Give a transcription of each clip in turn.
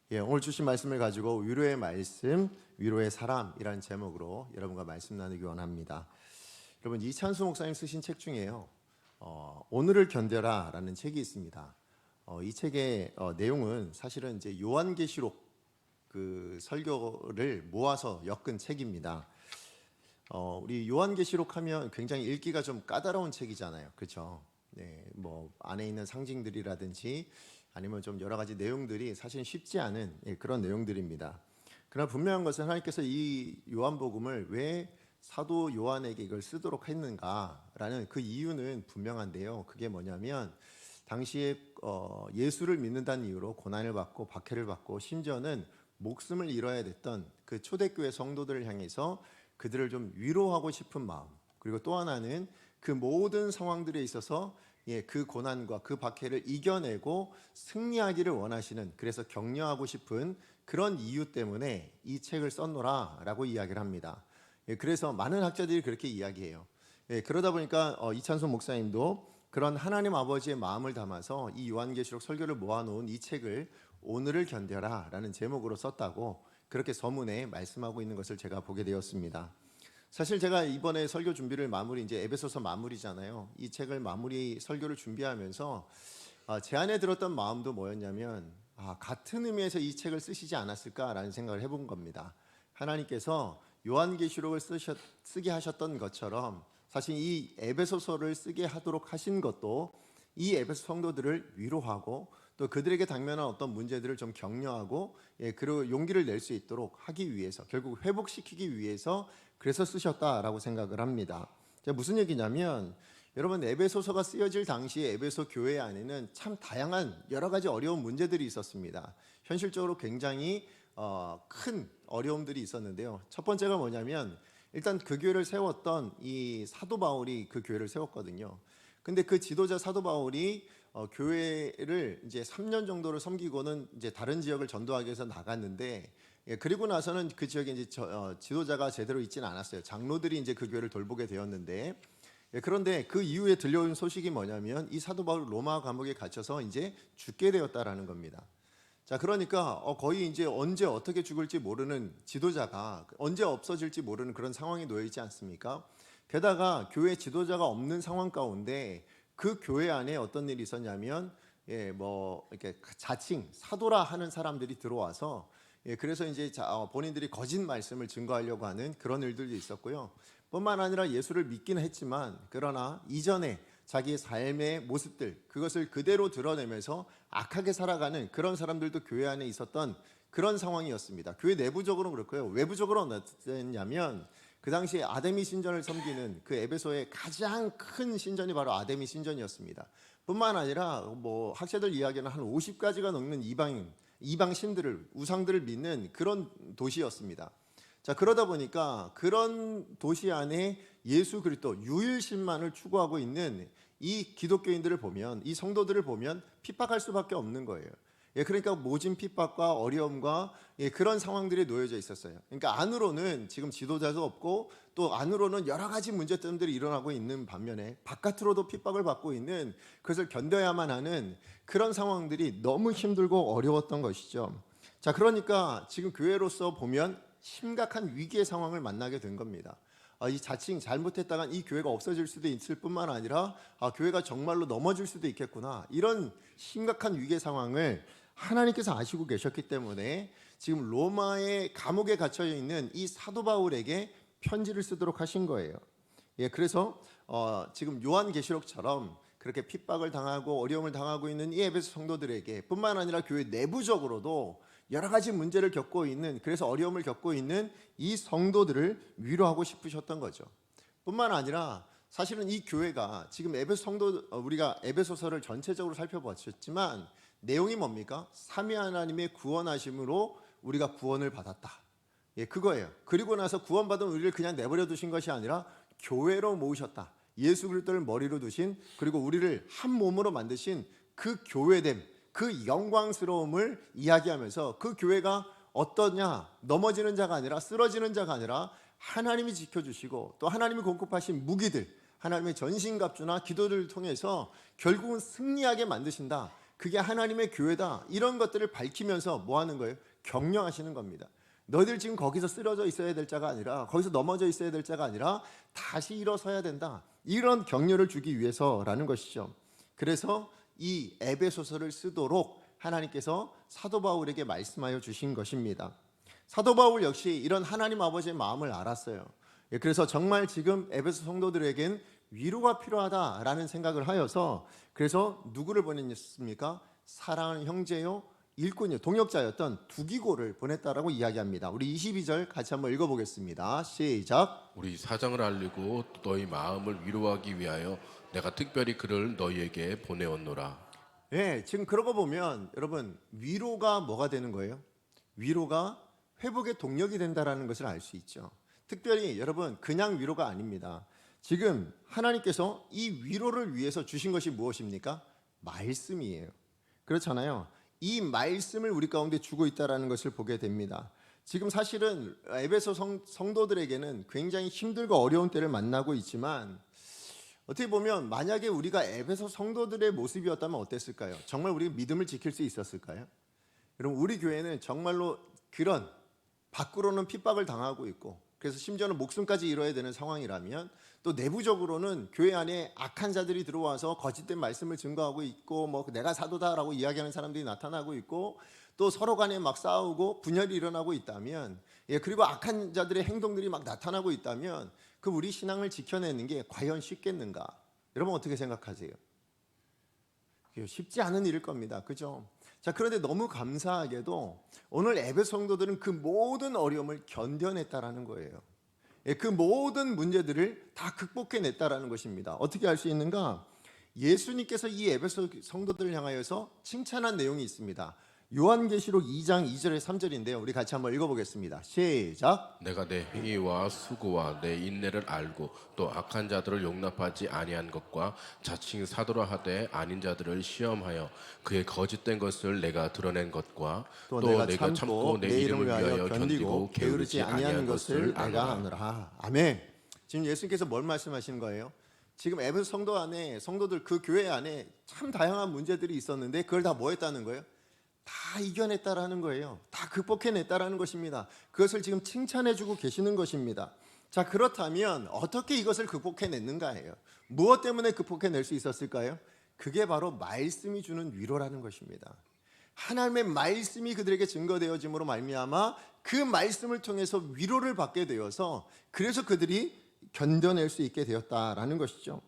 오늘 주신 말씀을 가지고 위로의 말씀, 위로의 사람이라는 제목으로 여러분과 말씀 나누기 원합니다. 여러분, 이찬수 목사님 쓰신 책 중에요, 오늘을 견뎌라라는 책이 있습니다. 이 책의 내용은 사실은 이제 요한계시록 그 설교를 모아서 엮은 책입니다. 우리 요한계시록 하면 굉장히 읽기가 좀 까다로운 책이잖아요, 그렇죠? 네, 뭐 안에 있는 상징들이라든지 아니면 좀 여러 가지 내용들이 사실 쉽지 않은 그런 내용들입니다. 그러나 분명한 것은 하나님께서 이 요한복음을 왜 사도 요한에게 이걸 쓰도록 했는가라는 그 이유는 분명한데요. 그게 뭐냐면 당시에 예수를 믿는다는 이유로 고난을 받고 박해를 받고 심지어는 목숨을 잃어야 됐던 그 초대교회 성도들을 향해서 그들을 좀 위로하고 싶은 마음, 그리고 또 하나는 그 모든 상황들에 있어서 그 고난과 그 박해를 이겨내고 승리하기를 원하시는, 그래서 격려하고 싶은 그런 이유 때문에 이 책을 썼노라 라고 이야기를 합니다. 그래서 많은 학자들이 그렇게 이야기해요. 그러다 보니까 이찬수 목사님도 그런 하나님 아버지의 마음을 담아서 이 요한계시록 설교를 모아놓은 이 책을 오늘을 견뎌라 라는 제목으로 썼다고 그렇게 서문에 말씀하고 있는 것을 제가 보게 되었습니다. 사실 제가 이번에 설교 준비를 이제 에베소서 마무리잖아요. 이 책을 마무리 설교를 준비하면서 제 안에 들었던 마음도 뭐였냐면 같은 의미에서 이 책을 쓰시지 않았을까라는 생각을 해본 겁니다. 하나님께서 요한계시록을 쓰게 하셨던 것처럼 사실 이 에베소서를 쓰게 하도록 하신 것도 이 에베소 성도들을 위로하고 또 그들에게 당면한 어떤 문제들을 좀 격려하고 그리고 용기를 낼 수 있도록 하기 위해서, 결국 회복시키기 위해서 그래서 쓰셨다라고 생각을 합니다. 무슨 얘기냐면, 여러분, 에베소서가 쓰여질 당시에 에베소 교회 안에는 참 다양한 여러 가지 어려운 문제들이 있었습니다. 현실적으로 굉장히 큰 어려움들이 있었는데요. 첫 번째가 뭐냐면, 일단 그 교회를 세웠던 이 사도 바울이 그 교회를 세웠거든요. 근데 그 지도자 사도 바울이 교회를 이제 3년 정도를 섬기고는 이제 다른 지역을 전도하기 위해서 나갔는데, 그리고 나서는 그 지역에 이제 지도자가 제대로 있지는 않았어요. 장로들이 이제 그 교회를 돌보게 되었는데, 그런데 그 이후에 들려온 소식이 뭐냐면 이 사도 바울 로마 감옥에 갇혀서 이제 죽게 되었다라는 겁니다. 자, 그러니까 거의 이제 언제 어떻게 죽을지 모르는, 지도자가 언제 없어질지 모르는 그런 상황이 놓여 있지 않습니까? 게다가 교회 지도자가 없는 상황 가운데 그 교회 안에 어떤 일이 있었냐면, 뭐 이렇게 자칭 사도라 하는 사람들이 들어와서 그래서 이제 본인들이 거짓 말씀을 증거하려고 하는 그런 일들도 있었고요. 뿐만 아니라 예수를 믿기는 했지만, 그러나 이전에 자기의 삶의 모습들, 그것을 그대로 드러내면서 악하게 살아가는 그런 사람들도 교회 안에 있었던 그런 상황이었습니다. 교회 내부적으로는 그렇고요. 외부적으로는 어땠냐면, 그 당시에 아데미 신전을 섬기는 그 에베소의 가장 큰 신전이 바로 아데미 신전이었습니다. 뿐만 아니라 뭐 학자들 이야기는 한 50가지가 넘는 이방 신들을, 우상들을 믿는 그런 도시였습니다. 자, 그러다 보니까 그런 도시 안에 예수 그리스도 유일신만을 추구하고 있는 이 기독교인들을 보면, 이 성도들을 보면 핍박할 수밖에 없는 거예요. 그러니까 모진 핍박과 어려움과 그런 상황들이 놓여져 있었어요. 그러니까 안으로는 지금 지도자도 없고 또 안으로는 여러 가지 문제점들이 일어나고 있는 반면에 바깥으로도 핍박을 받고 있는, 그것을 견뎌야만 하는 그런 상황들이 너무 힘들고 어려웠던 것이죠. 자, 그러니까 지금 교회로서 보면 심각한 위기의 상황을 만나게 된 겁니다. 이 자칭 잘못했다간 이 교회가 없어질 수도 있을 뿐만 아니라 교회가 정말로 넘어질 수도 있겠구나, 이런 심각한 위기의 상황을 하나님께서 아시고 계셨기 때문에 지금 로마의 감옥에 갇혀 있는 이 사도 바울에게 편지를 쓰도록 하신 거예요. 그래서 지금 요한계시록처럼 그렇게 핍박을 당하고 어려움을 당하고 있는 이 에베소 성도들에게 뿐만 아니라 교회 내부적으로도 여러 가지 문제를 겪고 있는, 그래서 어려움을 겪고 있는 이 성도들을 위로하고 싶으셨던 거죠. 뿐만 아니라 사실은 이 교회가 지금 우리가 에베소서를 전체적으로 살펴봤지만 내용이 뭡니까? 삼위 하나님의 구원하심으로 우리가 구원을 받았다. 그거예요. 그리고 나서 구원받은 우리를 그냥 내버려 두신 것이 아니라 교회로 모으셨다. 예수 그리스도를 머리로 두신, 그리고 우리를 한 몸으로 만드신 그 교회됨, 그 영광스러움을 이야기하면서 그 교회가 어떠냐, 넘어지는 자가 아니라 쓰러지는 자가 아니라 하나님이 지켜주시고 또 하나님이 공급하신 무기들, 하나님의 전신갑주나 기도를 통해서 결국은 승리하게 만드신다. 그게 하나님의 교회다. 이런 것들을 밝히면서 뭐 하는 거예요? 격려하시는 겁니다. 너희들 지금 거기서 쓰러져 있어야 될 자가 아니라, 거기서 넘어져 있어야 될 자가 아니라 다시 일어서야 된다. 이런 격려를 주기 위해서라는 것이죠. 그래서 이 에베소서를 쓰도록 하나님께서 사도 바울에게 말씀하여 주신 것입니다. 사도 바울 역시 이런 하나님 아버지의 마음을 알았어요. 그래서 정말 지금 에베소 성도들에겐 위로가 필요하다라는 생각을 하여서, 그래서 누구를 보냈습니까? 사랑하는 형제요 일꾼이요 동역자였던 두기고를 보냈다라고 이야기합니다. 우리 22절 같이 한번 읽어보겠습니다. 시작. 우리 사정을 알리고 너희 마음을 위로하기 위하여 내가 특별히 그를 너희에게 보내었노라. 네, 지금 그러고 보면 여러분, 위로가 뭐가 되는 거예요? 위로가 회복의 동력이 된다라는 것을 알 수 있죠. 특별히 여러분, 그냥 위로가 아닙니다. 지금 하나님께서 이 위로를 위해서 주신 것이 무엇입니까? 말씀이에요. 그렇잖아요. 이 말씀을 우리 가운데 주고 있다라는 것을 보게 됩니다. 지금 사실은 에베소 성도들에게는 굉장히 힘들고 어려운 때를 만나고 있지만, 어떻게 보면 만약에 우리가 에베소 성도들의 모습이었다면 어땠을까요? 정말 우리 믿음을 지킬 수 있었을까요? 여러분, 우리 교회는 정말로 그런 밖으로는 핍박을 당하고 있고, 그래서 심지어는 목숨까지 잃어야 되는 상황이라면, 또 내부적으로는 교회 안에 악한 자들이 들어와서 거짓된 말씀을 증거하고 있고, 뭐 내가 사도다라고 이야기하는 사람들이 나타나고 있고, 또 서로 간에 막 싸우고 분열이 일어나고 있다면, 그리고 악한 자들의 행동들이 막 나타나고 있다면, 그 우리 신앙을 지켜내는 게 과연 쉽겠는가? 여러분 어떻게 생각하세요? 쉽지 않은 일일 겁니다. 그죠? 자, 그런데 너무 감사하게도 오늘 에베소 성도들은 그 모든 어려움을 견뎌냈다라는 거예요. 그 모든 문제들을 다 극복해냈다라는 것입니다. 어떻게 알 수 있는가? 예수님께서 이 에베소 성도들을 향하여서 칭찬한 내용이 있습니다. 요한계시록 2장 2절에 3절인데요. 우리 같이 한번 읽어보겠습니다. 시작. 내가 내 행위와 수고와 내 인내를 알고 또 악한 자들을 용납하지 아니한 것과 자칭 사도라 하되 아닌 자들을 시험하여 그의 거짓된 것을 내가 드러낸 것과 또 내가 참고 내 이름을 위하여 견디고 게으르지 아니한 것을 내가 아노라. 아멘. 지금 예수님께서 뭘 말씀하시는 거예요? 지금 에베소 성도 안에, 성도들 그 교회 안에 참 다양한 문제들이 있었는데 그걸 다 뭐 했다는 거예요? 다 이겨냈다라는 거예요. 다 극복해냈다라는 것입니다. 그것을 지금 칭찬해주고 계시는 것입니다. 자, 그렇다면 어떻게 이것을 극복해냈는가예요. 무엇 때문에 극복해낼 수 있었을까요? 그게 바로 말씀이 주는 위로라는 것입니다. 하나님의 말씀이 그들에게 증거되어짐으로 말미암아 그 말씀을 통해서 위로를 받게 되어서, 그래서 그들이 견뎌낼 수 있게 되었다라는 것이죠.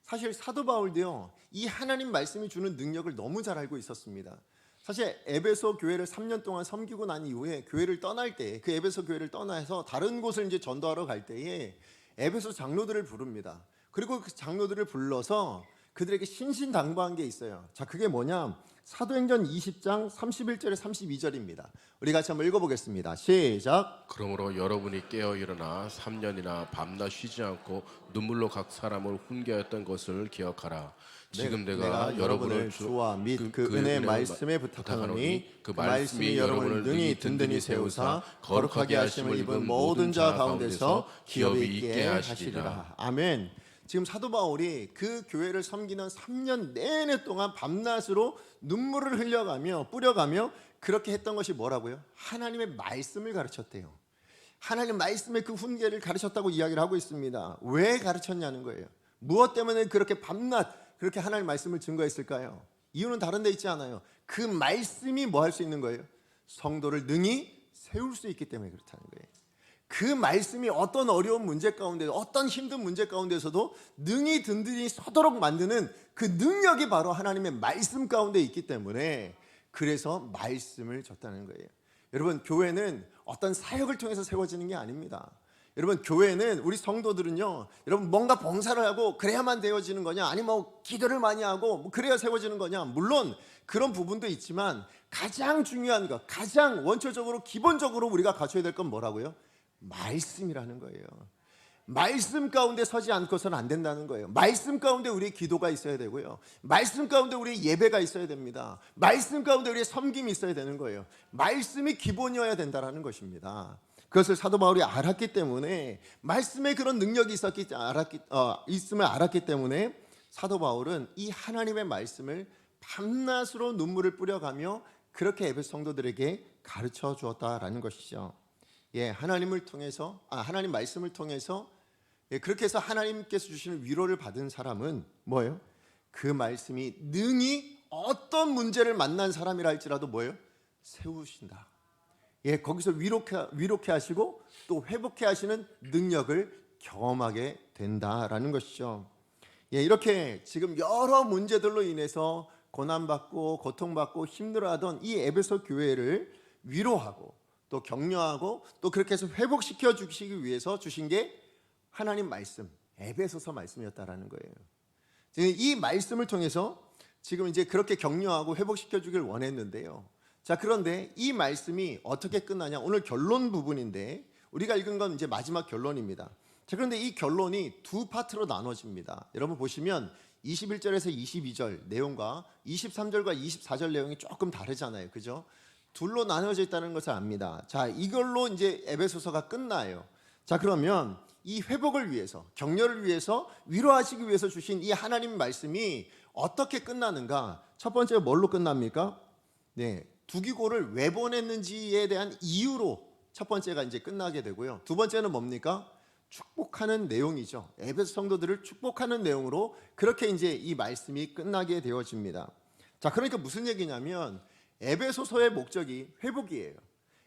사실 사도 바울도요, 이 하나님 말씀이 주는 능력을 너무 잘 알고 있었습니다. 사실 에베소 교회를 3년 동안 섬기고 난 이후에 교회를 떠날 때, 그 에베소 교회를 떠나서 다른 곳을 이제 전도하러 갈 때에 에베소 장로들을 부릅니다. 그리고 그 장로들을 불러서 그들에게 신신당부한 게 있어요. 자, 그게 뭐냐? 사도행전 20장 31절에 32절입니다. 우리 같이 한번 읽어보겠습니다. 시작. 그러므로 여러분이 깨어 일어나 3년이나 밤낮 쉬지 않고 눈물로 각 사람을 훈계했던 것을 기억하라. 지금 내가 여러분을 주와 및 그 은혜 말씀에 부탁하노니 그 말씀이 여러분을 능히 든든히 세우사 거룩하게 하심을 입은 모든 자 가운데서 기업이 있게 하시리라. 아멘. 지금 사도 바울이 그 교회를 섬기는 3년 내내 동안 밤낮으로 눈물을 흘려가며 뿌려가며 그렇게 했던 것이 뭐라고요? 하나님의 말씀을 가르쳤대요. 하나님 말씀의 그 훈계를 가르쳤다고 이야기를 하고 있습니다. 왜 가르쳤냐는 거예요. 무엇 때문에 그렇게 밤낮 그렇게 하나님 말씀을 증거했을까요? 이유는 다른 데 있지 않아요. 그 말씀이 뭐 할 수 있는 거예요? 성도를 능히 세울 수 있기 때문에 그렇다는 거예요. 그 말씀이 어떤 어려운 문제 가운데, 어떤 힘든 문제 가운데서도 능히 든든히 서도록 만드는 그 능력이 바로 하나님의 말씀 가운데 있기 때문에, 그래서 말씀을 줬다는 거예요. 여러분, 교회는 어떤 사역을 통해서 세워지는 게 아닙니다. 여러분, 교회는, 우리 성도들은요, 여러분 뭔가 봉사를 하고 그래야만 되어지는 거냐, 아니면 뭐 기도를 많이 하고 뭐 그래야 세워지는 거냐, 물론 그런 부분도 있지만 가장 중요한 것, 가장 원초적으로 기본적으로 우리가 갖춰야 될 건 뭐라고요? 말씀이라는 거예요. 말씀 가운데 서지 않고서는 안 된다는 거예요. 말씀 가운데 우리의 기도가 있어야 되고요, 말씀 가운데 우리의 예배가 있어야 됩니다. 말씀 가운데 우리의 섬김이 있어야 되는 거예요. 말씀이 기본이어야 된다는 것입니다. 그것을 사도 바울이 알았기 때문에, 말씀에 그런 능력이 있음을 알았기 때문에 사도 바울은 이 하나님의 말씀을 밤낮으로 눈물을 뿌려가며 그렇게 에베소 성도들에게 가르쳐 주었다라는 것이죠. 하나님 말씀을 통해서 그렇게 해서 하나님께서 주시는 위로를 받은 사람은 뭐예요? 그 말씀이 능히 어떤 문제를 만난 사람이라 할지라도 뭐예요? 세우신다. 거기서 위로케 하시고 또 회복케 하시는 능력을 경험하게 된다라는 것이죠. 이렇게 지금 여러 문제들로 인해서 고난받고 고통받고 힘들어하던 이 에베소 교회를 위로하고 또 격려하고 또 그렇게 해서 회복시켜 주시기 위해서 주신 게 하나님 말씀, 에베소서 말씀이었다라는 거예요. 이 말씀을 통해서 지금 이제 그렇게 격려하고 회복시켜 주길 원했는데요. 자, 그런데 이 말씀이 어떻게 끝나냐? 오늘 결론 부분인데 우리가 읽은 건 이제 마지막 결론입니다. 자, 그런데 이 결론이 두 파트로 나눠집니다. 여러분 보시면 21절에서 22절 내용과 23절과 24절 내용이 조금 다르잖아요. 그죠? 둘로 나눠져 있다는 것을 압니다. 자, 이걸로 이제 에베소서가 끝나요. 자, 그러면 이 회복을 위해서, 격려를 위해서, 위로하시기 위해서 주신 이 하나님 말씀이 어떻게 끝나는가? 첫 번째 뭘로 끝납니까? 두기고를 왜 보냈는지에 대한 이유로 첫 번째가 이제 끝나게 되고요. 두 번째는 뭡니까? 축복하는 내용이죠. 에베소 성도들을 축복하는 내용으로 그렇게 이제 이 말씀이 끝나게 되어집니다. 자, 그러니까 무슨 얘기냐면 에베소서의 목적이 회복이에요.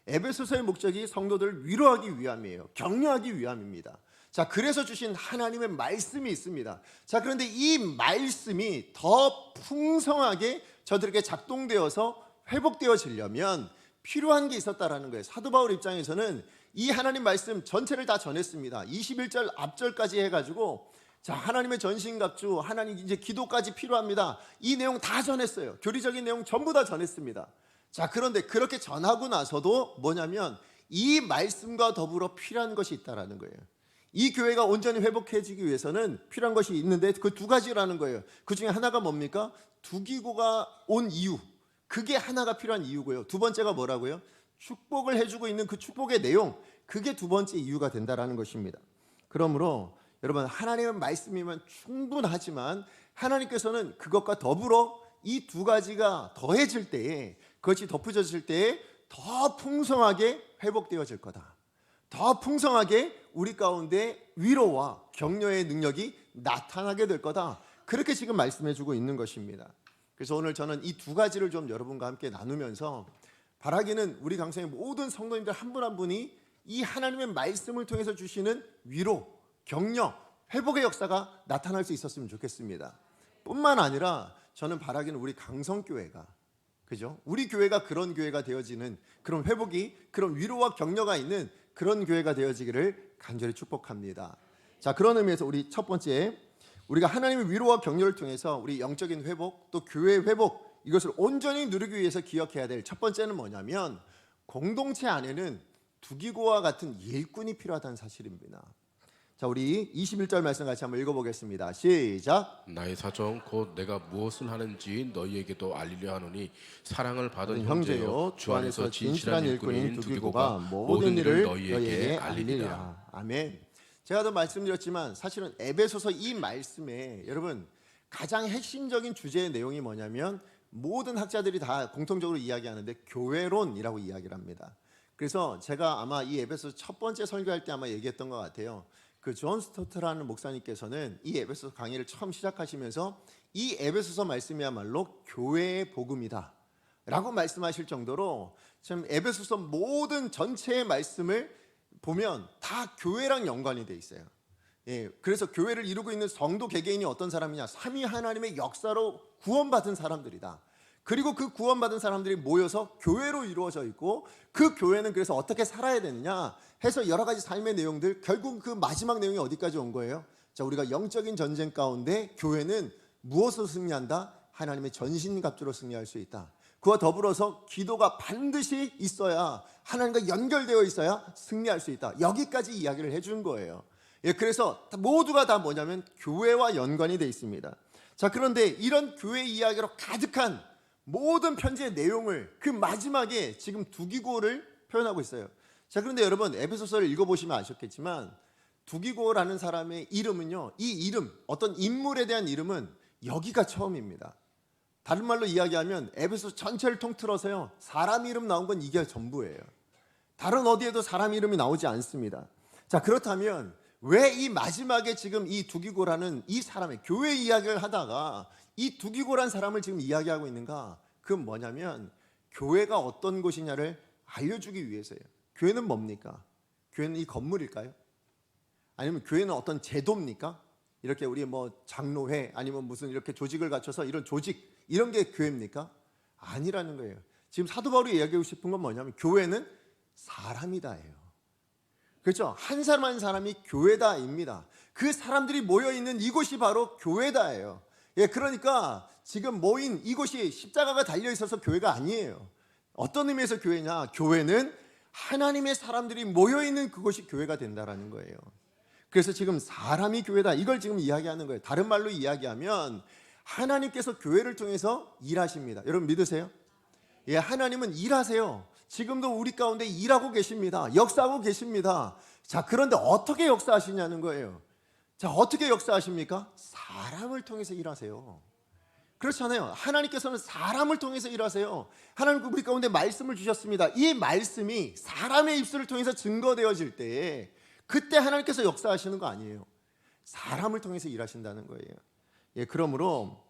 에베소서의 목적이 성도들을 위로하기 위함이에요. 격려하기 위함입니다. 자, 그래서 주신 하나님의 말씀이 있습니다. 자, 그런데 이 말씀이 더 풍성하게 저들에게 작동되어서 회복되어지려면 필요한 게 있었다라는 거예요. 사도 바울 입장에서는 이 하나님 말씀 전체를 다 전했습니다. 21절 앞절까지 해가지고 자, 하나님의 전신갑주, 하나님 이제 기도까지 필요합니다. 이 내용 다 전했어요. 교리적인 내용 전부 다 전했습니다. 자, 그런데 그렇게 전하고 나서도 뭐냐면 이 말씀과 더불어 필요한 것이 있다라는 거예요. 이 교회가 온전히 회복해지기 위해서는 필요한 것이 있는데 그 두 가지라는 거예요. 그 중에 하나가 뭡니까? 두기고가 온 이유, 그게 하나가 필요한 이유고요. 두 번째가 뭐라고요? 축복을 해주고 있는 그 축복의 내용, 그게 두 번째 이유가 된다라는 것입니다. 그러므로 여러분, 하나님의 말씀이면 충분하지만 하나님께서는 그것과 더불어 이 두 가지가 더해질 때에, 그것이 덧붙여질 때에 더 풍성하게 회복되어질 거다. 더 풍성하게 우리 가운데 위로와 격려의 능력이 나타나게 될 거다. 그렇게 지금 말씀해주고 있는 것입니다. 그래서 오늘 저는 이 두 가지를 좀 여러분과 함께 나누면서 바라기는 우리 강성의 모든 성도님들 한 분 한 분이 이 하나님의 말씀을 통해서 주시는 위로, 격려, 회복의 역사가 나타날 수 있었으면 좋겠습니다. 뿐만 아니라 저는 바라기는 우리 강성교회가, 그죠? 우리 교회가 그런 교회가 되어지는, 그런 회복이, 그런 위로와 격려가 있는 그런 교회가 되어지기를 간절히 축복합니다. 자, 그런 의미에서 우리 첫 번째, 우리가 하나님의 위로와 격려를 통해서 우리 영적인 회복, 또 교회의 회복, 이것을 온전히 누리기 위해서 기억해야 될 첫 번째는 뭐냐면 공동체 안에는 두기고와 같은 일꾼이 필요하다는 사실입니다. 자, 우리 21절 말씀 같이 한번 읽어보겠습니다. 시작. 나의 사정 곧 내가 무엇을 하는지 너희에게도 알리려 하노니 사랑을 받은 형제요, 형제요 주 안에서 진실한 일꾼인 두기고가 모든 일을 너희에게 알리리라. 아멘. 제가 더 말씀드렸지만 사실은 에베소서 이 말씀에 여러분 가장 핵심적인 주제의 내용이 뭐냐면 모든 학자들이 다 공통적으로 이야기하는데 교회론이라고 이야기를 합니다. 그래서 제가 아마 이 에베소 첫 번째 설교할 때 아마 얘기했던 것 같아요. 그 존 스토트라는 목사님께서는 이 에베소 강의를 처음 시작하시면서 이 에베소서 말씀이야말로 교회의 복음이다 라고 말씀하실 정도로 지금 에베소서 모든 전체의 말씀을 보면 다 교회랑 연관이 돼 있어요. 그래서 교회를 이루고 있는 성도 개개인이 어떤 사람이냐? 삼위 하나님의 역사로 구원받은 사람들이다. 그리고 그 구원받은 사람들이 모여서 교회로 이루어져 있고 그 교회는 그래서 어떻게 살아야 되느냐 해서 여러 가지 삶의 내용들, 결국 그 마지막 내용이 어디까지 온 거예요? 자, 우리가 영적인 전쟁 가운데 교회는 무엇으로 승리한다? 하나님의 전신갑주로 승리할 수 있다. 그와 더불어서 기도가 반드시 있어야, 하나님과 연결되어 있어야 승리할 수 있다. 여기까지 이야기를 해준 거예요. 그래서 모두가 다 뭐냐면 교회와 연관이 되어 있습니다. 자, 그런데 이런 교회 이야기로 가득한 모든 편지의 내용을 그 마지막에 지금 두기고를 표현하고 있어요. 자, 그런데 여러분 에베소서를 읽어보시면 아셨겠지만 두기고라는 사람의 이름은요, 이 이름, 어떤 인물에 대한 이름은 여기가 처음입니다. 다른 말로 이야기하면 에베소 전체를 통틀어서요, 사람 이름 나온 건 이게 전부예요. 다른 어디에도 사람 이름이 나오지 않습니다. 자, 그렇다면 왜 이 마지막에 지금 이 두기고라는 이 사람의 교회 이야기를 하다가 이 두기고란 사람을 지금 이야기하고 있는가? 그건 뭐냐면 교회가 어떤 곳이냐를 알려주기 위해서예요. 교회는 뭡니까? 교회는 이 건물일까요? 아니면 교회는 어떤 제도입니까? 이렇게 우리 뭐 장로회 아니면 무슨 이렇게 조직을 갖춰서 이런 조직 이런 게 교회입니까? 아니라는 거예요. 지금 사도 바울이 이야기하고 싶은 건 뭐냐면 교회는 사람이다예요. 그렇죠? 한 사람 한 사람이 교회다입니다. 그 사람들이 모여 있는 이곳이 바로 교회다예요. 예, 그러니까 지금 모인 이곳이 십자가가 달려 있어서 교회가 아니에요. 어떤 의미에서 교회냐? 교회는 하나님의 사람들이 모여 있는 그곳이 교회가 된다라는 거예요. 그래서 지금 사람이 교회다 이걸 지금 이야기하는 거예요. 다른 말로 이야기하면 하나님께서 교회를 통해서 일하십니다. 여러분 믿으세요? 예, 하나님은 일하세요. 지금도 우리 가운데 일하고 계십니다. 역사하고 계십니다. 자, 그런데 어떻게 역사하시냐는 거예요. 자, 어떻게 역사하십니까? 사람을 통해서 일하세요. 그렇잖아요. 하나님께서는 사람을 통해서 일하세요. 하나님 우리 가운데 말씀을 주셨습니다. 이 말씀이 사람의 입술을 통해서 증거되어질 때에 그때 하나님께서 역사하시는 거 아니에요. 사람을 통해서 일하신다는 거예요. 예, 그러므로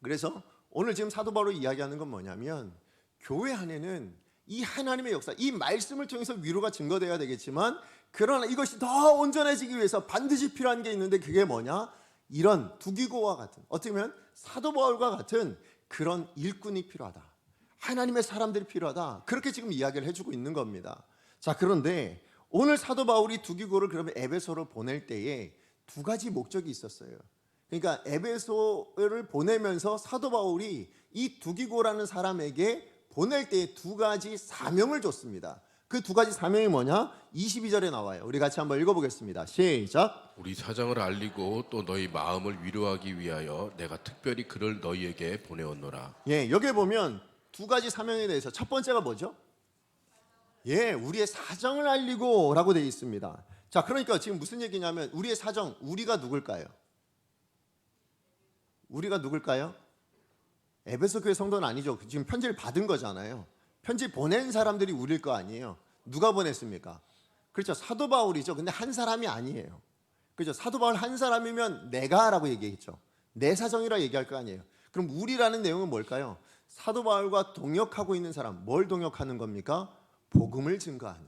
그래서 오늘 지금 사도 바울이 이야기하는 건 뭐냐면 교회 안에는 이 하나님의 역사, 이 말씀을 통해서 위로가 증거되어야 되겠지만 그러나 이것이 더 온전해지기 위해서 반드시 필요한 게 있는데 그게 뭐냐? 이런 두기고와 같은 어떻게 보면 사도 바울과 같은 그런 일꾼이 필요하다. 하나님의 사람들이 필요하다. 그렇게 지금 이야기를 해주고 있는 겁니다. 자, 그런데 오늘 사도 바울이 두기고를 그러면 에베소로 보낼 때에 두 가지 목적이 있었어요. 그러니까 에베소를 보내면서 사도 바울이 이 두기고라는 사람에게 보낼 때에 두 가지 사명을 줬습니다. 그 두 가지 사명이 뭐냐? 22절에 나와요. 우리 같이 한번 읽어보겠습니다. 시작. 우리 사정을 알리고 또 너희 마음을 위로하기 위하여 내가 특별히 그를 너희에게 보내었노라. 예, 여기에 보면 두 가지 사명에 대해서 첫 번째가 뭐죠? 예, 우리의 사정을 알리고 라고 되어 있습니다. 자, 그러니까 지금 무슨 얘기냐면 우리의 사정, 우리가 누굴까요? 우리가 누굴까요? 에베소 교회 성도는 아니죠. 지금 편지를 받은 거잖아요. 편지 보낸 사람들이 우리일 거 아니에요. 누가 보냈습니까? 그렇죠. 사도 바울이죠. 근데 한 사람이 아니에요. 그렇죠. 사도 바울 한 사람이면 내가라고 얘기했죠. 내 사정이라 얘기할 거 아니에요. 그럼 우리라는 내용은 뭘까요? 사도 바울과 동역하고 있는 사람. 뭘 동역하는 겁니까? 복음을 증거하는.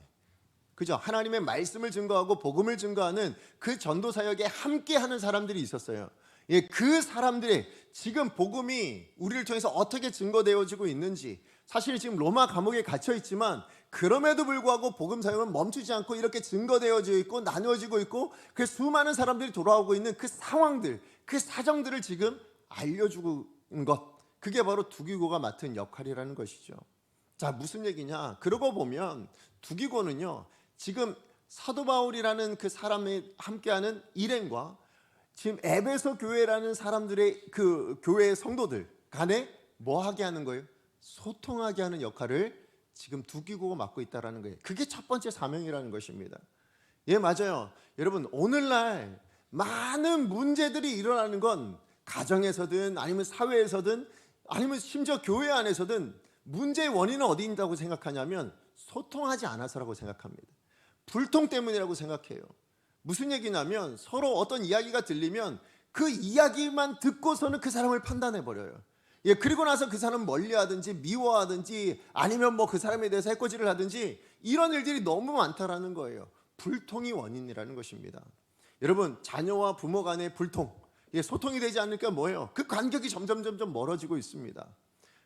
그죠? 하나님의 말씀을 증거하고 복음을 증거하는 그 전도 사역에 함께하는 사람들이 있었어요. 예, 그 사람들의 지금 복음이 우리를 통해서 어떻게 증거되어지고 있는지 사실 지금 로마 감옥에 갇혀 있지만 그럼에도 불구하고 복음 사역은 멈추지 않고 이렇게 증거되어지고 있고 나누어지고 있고 그 수많은 사람들이 돌아오고 있는 그 상황들, 그 사정들을 지금 알려주는 것 그게 바로 두기고가 맡은 역할이라는 것이죠. 자, 무슨 얘기냐? 그러고 보면 두기고는요 지금 사도 바울이라는 그 사람이 함께하는 일행과 지금 에베소 교회라는 사람들의 그 교회의 성도들 간에 뭐 하게 하는 거예요? 소통하게 하는 역할을 지금 두기고가 맡고 있다는 거예요. 그게 첫 번째 사명이라는 것입니다. 예, 맞아요. 여러분, 오늘날 많은 문제들이 일어나는 건 가정에서든 아니면 사회에서든 아니면 심지어 교회 안에서든 문제의 원인은 어디 있다고 생각하냐면 소통하지 않아서라고 생각합니다. 불통 때문이라고 생각해요. 무슨 얘기냐면 서로 어떤 이야기가 들리면 그 이야기만 듣고서는 그 사람을 판단해버려요. 예, 그리고 나서 그 사람 멀리하든지 미워하든지 아니면 뭐 그 사람에 대해서 해코지를 하든지 이런 일들이 너무 많다라는 거예요. 불통이 원인이라는 것입니다. 여러분, 자녀와 부모 간의 불통, 예, 소통이 되지 않으니까 뭐예요? 그 간격이 점점 멀어지고 있습니다.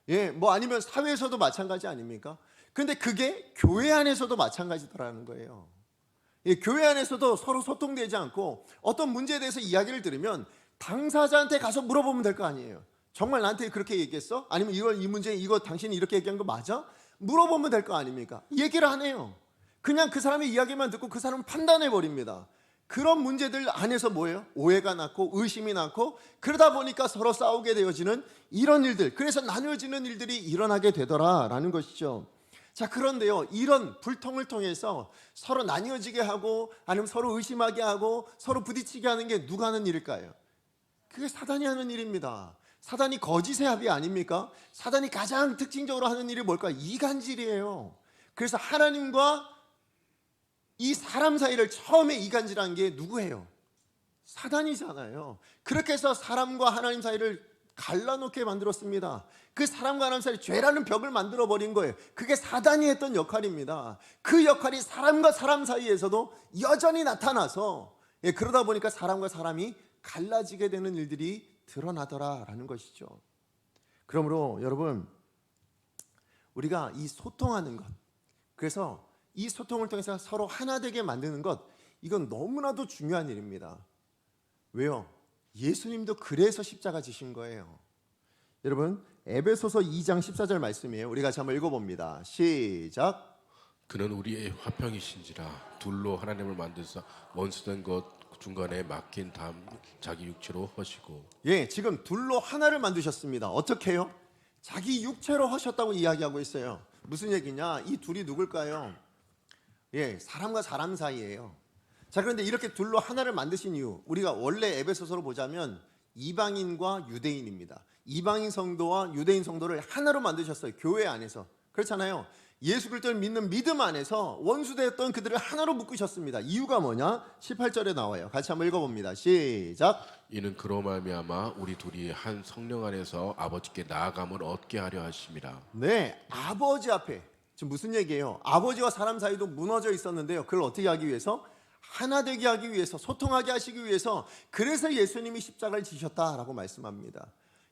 예, 뭐 아니면 사회에서도 마찬가지 아닙니까? 근데 그게 교회 안에서도 마찬가지더라는 거예요. 예, 교회 안에서도 서로 소통되지 않고 어떤 문제에 대해서 이야기를 들으면 당사자한테 가서 물어보면 될 거 아니에요. 정말 나한테 그렇게 얘기했어? 아니면 이 문제 이거 당신이 이렇게 얘기한 거 맞아? 물어보면 될 거 아닙니까? 얘기를 안 해요. 그냥 그 사람의 이야기만 듣고 그 사람은 판단해 버립니다. 그런 문제들 안에서 뭐예요? 오해가 낳고 의심이 낳고 그러다 보니까 서로 싸우게 되어지는 이런 일들, 그래서 나누어지는 일들이 일어나게 되더라라는 것이죠. 자, 그런데요, 이런 불통을 통해서 서로 나뉘어지게 하고 아니면 서로 의심하게 하고 서로 부딪히게 하는 게 누가 하는 일일까요? 그게 사단이 하는 일입니다. 사단이 거짓의 합이 아닙니까? 사단이 가장 특징적으로 하는 일이 뭘까? 이간질이에요. 그래서 하나님과 이 사람 사이를 처음에 이간질한 게 누구예요? 사단이잖아요. 그렇게 해서 사람과 하나님 사이를 갈라놓게 만들었습니다. 그 사람과 하나님 사이 죄라는 벽을 만들어 버린 거예요. 그게 사단이 했던 역할입니다. 그 역할이 사람과 사람 사이에서도 여전히 나타나서 그러다 보니까 사람과 사람이 갈라지게 되는 일들이 드러나더라라는 것이죠. 그러므로 여러분, 우리가 이 소통하는 것, 그래서 이 소통을 통해서 서로 하나 되게 만드는 것, 이건 너무나도 중요한 일입니다. 왜요? 예수님도 그래서 십자가 지신 거예요. 여러분, 에베소서 2장 14절 말씀이에요. 우리 같이 한번 읽어봅니다. 시작. 그는 우리의 화평이신지라 둘로 하나님을 만드사 원수된 것 중간에 막힌 담 자기 육체로 허시고. 예, 지금 둘로 하나를 만드셨습니다. 어떻게 해요? 자기 육체로 하셨다고 이야기하고 있어요. 무슨 얘기냐? 이 둘이 누굴까요? 예, 사람과 사람 사이예요. 자, 그런데 이렇게 둘로 하나를 만드신 이유, 우리가 원래 에베소서로 보자면 이방인과 유대인입니다. 이방인 성도와 유대인 성도를 하나로 만드셨어요. 교회 안에서. 그렇잖아요. 예수 그리스도를 믿는 믿음 안에서 원수되었던 그들을 하나로 묶으셨습니다. 이유가 뭐냐? 18절에 나와요. 같이 한번 읽어봅니다. 시작. 이는 그로 말미암아 우리 둘이 한 성령 안에서 아버지께 나아감을 얻게 하려 하심이라. 네, 아버지 앞에 지금 무슨 얘기예요? 아버지와 사람 사이도 무너져 있었는데요. 그걸 어떻게 하기 위해서? 하나 되게 하기 위해서, 소통하게 하시기 위해서, 그래서 예수님이 십자가를 지셨다라고 말씀합니다.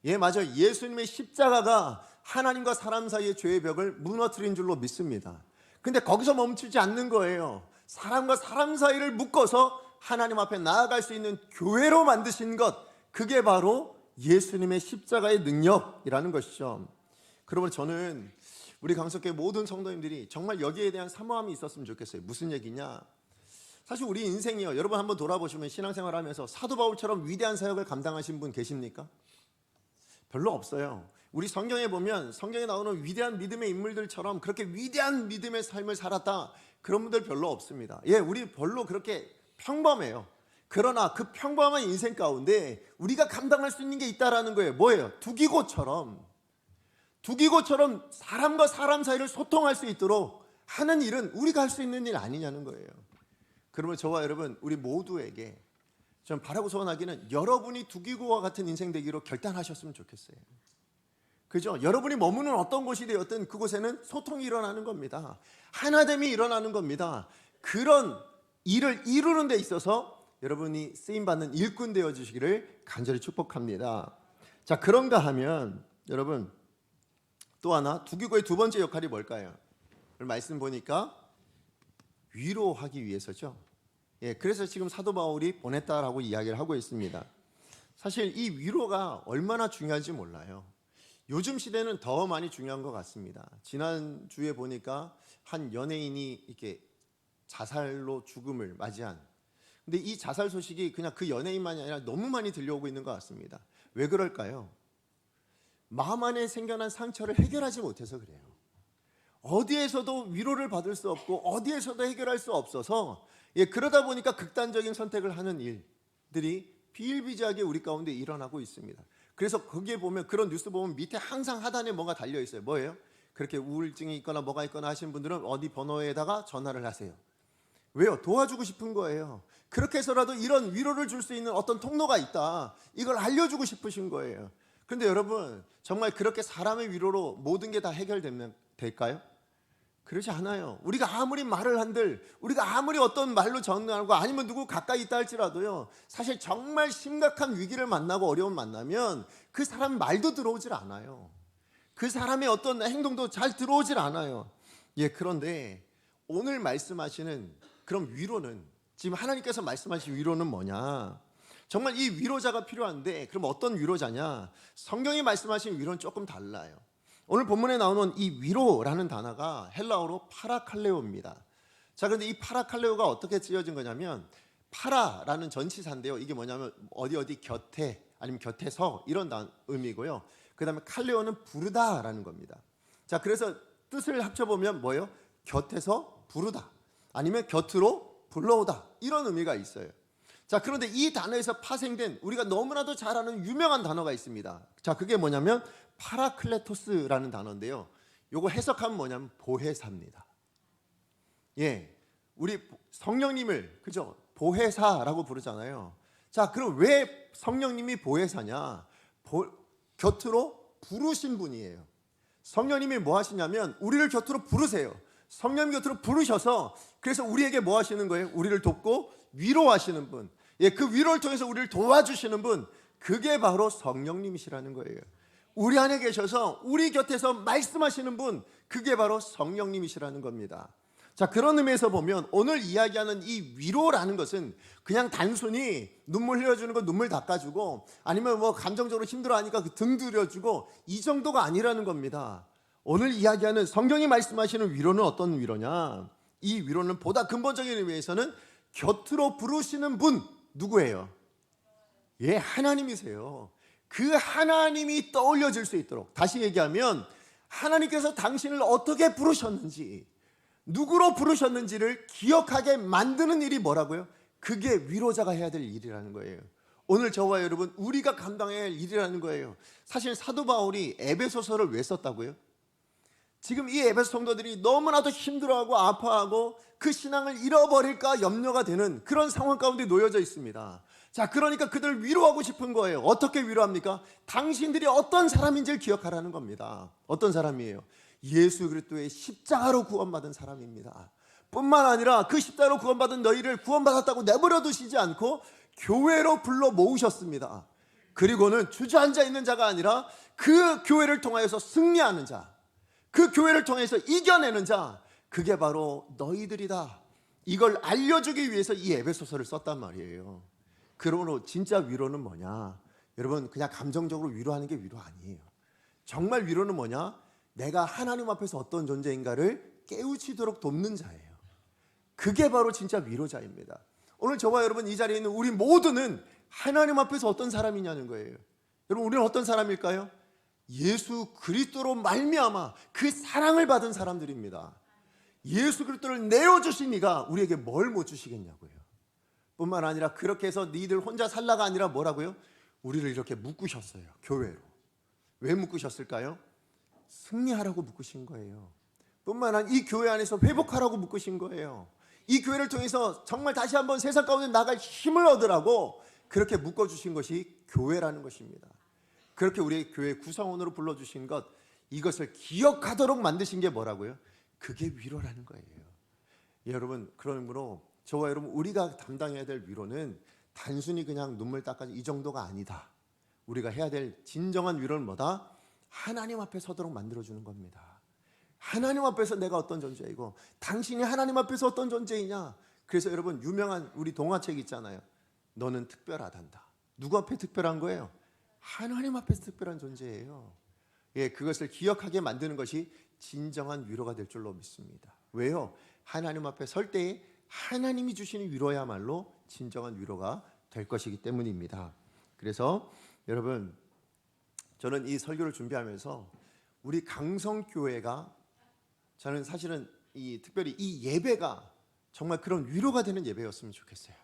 예, 맞아요. 예수님의 십자가가 하나님과 사람 사이의 죄의 벽을 무너뜨린 줄로 믿습니다. 근데 거기서 멈추지 않는 거예요. 사람과 사람 사이를 묶어서 하나님 앞에 나아갈 수 있는 교회로 만드신 것, 그게 바로 예수님의 십자가의 능력이라는 것이죠. 그러면 저는 우리 강석교회 모든 성도님들이 정말 여기에 대한 사모함이 있었으면 좋겠어요. 무슨 얘기냐? 사실 우리 인생이요, 여러분 한번 돌아보시면 신앙생활 하면서 사도 바울처럼 위대한 사역을 감당하신 분 계십니까? 별로 없어요. 우리 성경에 보면 성경에 나오는 위대한 믿음의 인물들처럼 그렇게 위대한 믿음의 삶을 살았다, 그런 분들 별로 없습니다. 예, 우리 별로 그렇게 평범해요. 그러나 그 평범한 인생 가운데 우리가 감당할 수 있는 게 있다라는 거예요. 뭐예요? 두기고처럼 사람과 사람 사이를 소통할 수 있도록 하는 일은 우리가 할 수 있는 일 아니냐는 거예요. 그러면 저와 여러분, 우리 모두에게 전 바라고 소원하기는 여러분이 두기고와 같은 인생 되기로 결단하셨으면 좋겠어요. 그죠? 여러분이 머무는 어떤 곳이 되었든 그곳에는 소통이 일어나는 겁니다. 하나됨이 일어나는 겁니다. 그런 일을 이루는 데 있어서 여러분이 쓰임받는 일꾼 되어주시기를 간절히 축복합니다. 자, 그런가 하면 여러분, 또 하나 두기고의 두 번째 역할이 뭘까요? 말씀 보니까 위로하기 위해서죠. 예, 그래서 지금 사도 바울이 보냈다라고 이야기를 하고 있습니다. 사실 이 위로가 얼마나 중요한지 몰라요. 요즘 시대는 더 많이 중요한 것 같습니다. 지난주에 보니까 한 연예인이 이렇게 자살로 죽음을 맞이한, 근데 이 자살 소식이 그냥 그 연예인만이 아니라 너무 많이 들려오고 있는 것 같습니다. 왜 그럴까요? 마음 안에 생겨난 상처를 해결하지 못해서 그래요. 어디에서도 위로를 받을 수 없고 어디에서도 해결할 수 없어서, 예, 그러다 보니까 극단적인 선택을 하는 일들이 비일비재하게 우리 가운데 일어나고 있습니다. 그래서 거기에 보면, 그런 뉴스 보면 밑에 항상 하단에 뭐가 달려 있어요. 뭐예요? 그렇게 우울증이 있거나 뭐가 있거나 하신 분들은 어디 번호에다가 전화를 하세요. 왜요? 도와주고 싶은 거예요. 그렇게 해서라도 이런 위로를 줄 수 있는 어떤 통로가 있다, 이걸 알려주고 싶으신 거예요. 그런데 여러분, 정말 그렇게 사람의 위로로 모든 게 다 해결될까요? 그렇지 않아요. 우리가 아무리 말을 한들, 우리가 아무리 어떤 말로 전하고 아니면 누구 가까이 있다 할지라도요, 사실 정말 심각한 위기를 만나고 어려움 만나면 그 사람 말도 들어오질 않아요. 그 사람의 어떤 행동도 잘 들어오질 않아요. 예, 그런데 오늘 말씀하시는 그런 위로는, 지금 하나님께서 말씀하신 위로는 뭐냐? 정말 이 위로자가 필요한데, 그럼 어떤 위로자냐? 성경이 말씀하신 위로는 조금 달라요. 오늘 본문에 나오는 이 위로라는 단어가 헬라어로 파라칼레오입니다. 자, 그런데 이 파라칼레오가 어떻게 쓰여진 거냐면, 파라라는 전치사인데요, 이게 뭐냐면 어디 곁에, 아니면 곁에서, 이런 의미고요. 그 다음에 칼레오는 부르다라는 겁니다. 자, 그래서 뜻을 합쳐보면 뭐예요? 곁에서 부르다, 아니면 곁으로 불러오다, 이런 의미가 있어요. 자, 그런데 이 단어에서 파생된 우리가 너무나도 잘 아는 유명한 단어가 있습니다. 자, 그게 뭐냐면 파라클레토스라는 단어인데요. 요거 해석하면 뭐냐면 보혜사입니다. 예, 우리 성령님을 그죠? 보혜사라고 부르잖아요. 자, 그럼 왜 성령님이 보혜사냐? 곁으로 부르신 분이에요. 성령님이 뭐 하시냐면 우리를 곁으로 부르세요. 성령 곁으로 부르셔서 그래서 우리에게 뭐 하시는 거예요? 우리를 돕고 위로하시는 분. 예, 그 위로를 통해서 우리를 도와주시는 분. 그게 바로 성령님이시라는 거예요. 우리 안에 계셔서 우리 곁에서 말씀하시는 분. 그게 바로 성령님이시라는 겁니다. 자, 그런 의미에서 보면 오늘 이야기하는 이 위로라는 것은 그냥 단순히 눈물 흘려주는 거 눈물 닦아주고 아니면 뭐 감정적으로 힘들어하니까 그 등 두려주고 이 정도가 아니라는 겁니다. 오늘 이야기하는 성경이 말씀하시는 위로는 어떤 위로냐? 이 위로는 보다 근본적인 의미에서는 곁으로 부르시는 분 누구예요? 예, 하나님이세요. 그 하나님이 떠올려질 수 있도록 다시 얘기하면 하나님께서 당신을 어떻게 부르셨는지 누구로 부르셨는지를 기억하게 만드는 일이 뭐라고요? 그게 위로자가 해야 될 일이라는 거예요. 오늘 저와 여러분 우리가 감당해야 할 일이라는 거예요. 사실 사도 바울이 에베소서를 왜 썼다고요? 지금 이 에베소 성도들이 너무나도 힘들어하고 아파하고 그 신앙을 잃어버릴까 염려가 되는 그런 상황 가운데 놓여져 있습니다. 자, 그러니까 그들을 위로하고 싶은 거예요. 어떻게 위로합니까? 당신들이 어떤 사람인지를 기억하라는 겁니다. 어떤 사람이에요? 예수 그리스도의 십자가로 구원받은 사람입니다. 뿐만 아니라 그 십자가로 구원받은 너희를 구원받았다고 내버려 두시지 않고 교회로 불러 모으셨습니다. 그리고는 주저앉아 있는 자가 아니라 그 교회를 통하여서 승리하는 자, 그 교회를 통해서 이겨내는 자, 그게 바로 너희들이다. 이걸 알려주기 위해서 이 에베소서를 썼단 말이에요. 그러므로 진짜 위로는 뭐냐? 여러분, 그냥 감정적으로 위로하는 게 위로 아니에요. 정말 위로는 뭐냐? 내가 하나님 앞에서 어떤 존재인가를 깨우치도록 돕는 자예요. 그게 바로 진짜 위로자입니다. 오늘 저와 여러분 이 자리에 있는 우리 모두는 하나님 앞에서 어떤 사람이냐는 거예요. 여러분, 우리는 어떤 사람일까요? 예수 그리스도로 말미암아 그 사랑을 받은 사람들입니다. 예수 그리스도를 내어주신 이가 우리에게 뭘 못 주시겠냐고요. 뿐만 아니라 그렇게 해서 니들 혼자 살라가 아니라 뭐라고요? 우리를 이렇게 묶으셨어요. 교회로. 왜 묶으셨을까요? 승리하라고 묶으신 거예요. 뿐만 아니라 이 교회 안에서 회복하라고 묶으신 거예요. 이 교회를 통해서 정말 다시 한번 세상 가운데 나갈 힘을 얻으라고 그렇게 묶어주신 것이 교회라는 것입니다. 그렇게 우리 교회 구성원으로 불러주신 것, 이것을 기억하도록 만드신 게 뭐라고요? 그게 위로라는 거예요. 여러분, 그러므로 저와 여러분 우리가 담당해야 될 위로는 단순히 그냥 눈물 닦아주기 이 정도가 아니다. 우리가 해야 될 진정한 위로는 뭐다? 하나님 앞에 서도록 만들어주는 겁니다. 하나님 앞에서 내가 어떤 존재이고 당신이 하나님 앞에서 어떤 존재이냐. 그래서 여러분 유명한 우리 동화책 있잖아요. 너는 특별하단다. 누구 앞에 특별한 거예요? 하나님 앞에서 특별한 존재예요. 예, 그것을 기억하게 만드는 것이 진정한 위로가 될 줄로 믿습니다. 왜요? 하나님 앞에 설 때에 하나님이 주시는 위로야말로 진정한 위로가 될 것이기 때문입니다. 그래서 여러분, 저는 이 설교를 준비하면서 우리 강성교회가 저는 사실은 특별히 이 예배가 정말 그런 위로가 되는 예배였으면 좋겠어요.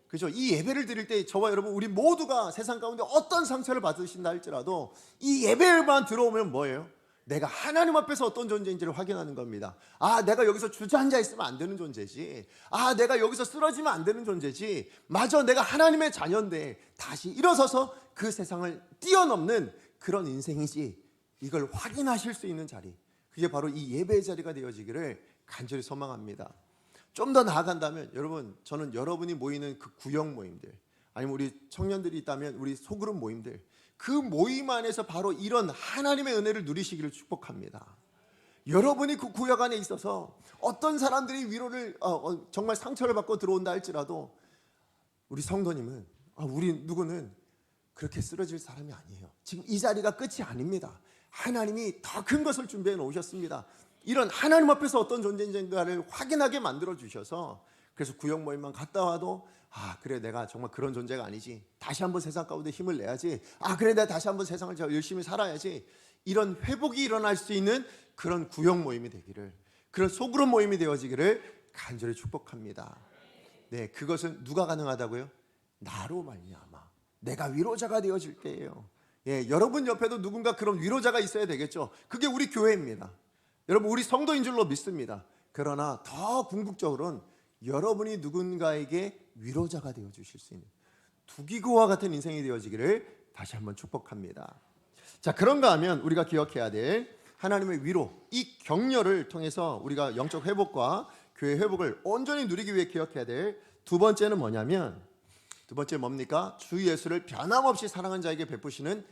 그죠? 이 예배를 드릴 때 저와 여러분 우리 모두가 세상 가운데 어떤 상처를 받으신다 할지라도 이 예배만 들어오면 뭐예요? 내가 하나님 앞에서 어떤 존재인지를 확인하는 겁니다. 아, 내가 여기서 주저앉아 있으면 안 되는 존재지. 아, 내가 여기서 쓰러지면 안 되는 존재지. 맞아, 내가 하나님의 자녀인데 다시 일어서서 그 세상을 뛰어넘는 그런 인생이지. 이걸 확인하실 수 있는 자리, 그게 바로 이 예배의 자리가 되어지기를 간절히 소망합니다. 좀 더 나아간다면 여러분, 저는 여러분이 모이는 그 구역 모임들, 아니면 우리 청년들이 있다면 우리 소그룹 모임들, 그 모임 안에서 바로 이런 하나님의 은혜를 누리시기를 축복합니다. 여러분이 그 구역 안에 있어서 어떤 사람들이 위로를 정말 상처를 받고 들어온다 할지라도 우리 성도님은 우리 누구는 그렇게 쓰러질 사람이 아니에요. 지금 이 자리가 끝이 아닙니다. 하나님이 더 큰 것을 준비해 놓으셨습니다. 이런 하나님 앞에서 어떤 존재인가를 확인하게 만들어 주셔서, 그래서 구역 모임만 갔다 와도 그래, 내가 정말 그런 존재가 아니지. 다시 한번 세상 가운데 힘을 내야지. 그래, 내가 다시 한번 세상을 열심히 살아야지. 이런 회복이 일어날 수 있는 그런 구역 모임이 되기를, 그런 소그룹 모임이 되어지기를 간절히 축복합니다. 네, 그것은 누가 가능하다고요? 나로 말미암아 내가 위로자가 되어질 때예요. 예, 여러분 옆에도 누군가 그런 위로자가 있어야 되겠죠. 그게 우리 교회입니다. 여러분 우리 성도인 줄로 믿습니다. 그러나 더 궁극적으로는 여러분이 누군가에게 위로자가 되어 주실 수 있는 두기고와 같은 인생이 되어지기를 다시 한번 축복합니다. 자, 그런가 하면 우리가 기억해야 될 하나님의 위로, 이 격려를 통해서 우리가 영적 회복과 교회 회복을 온전히 누리기 위해 기억해야 될 두 번째는 뭐냐면, 두 번째 뭡니까? 주 예수를 변함없이 사랑하는 자에게 베푸시는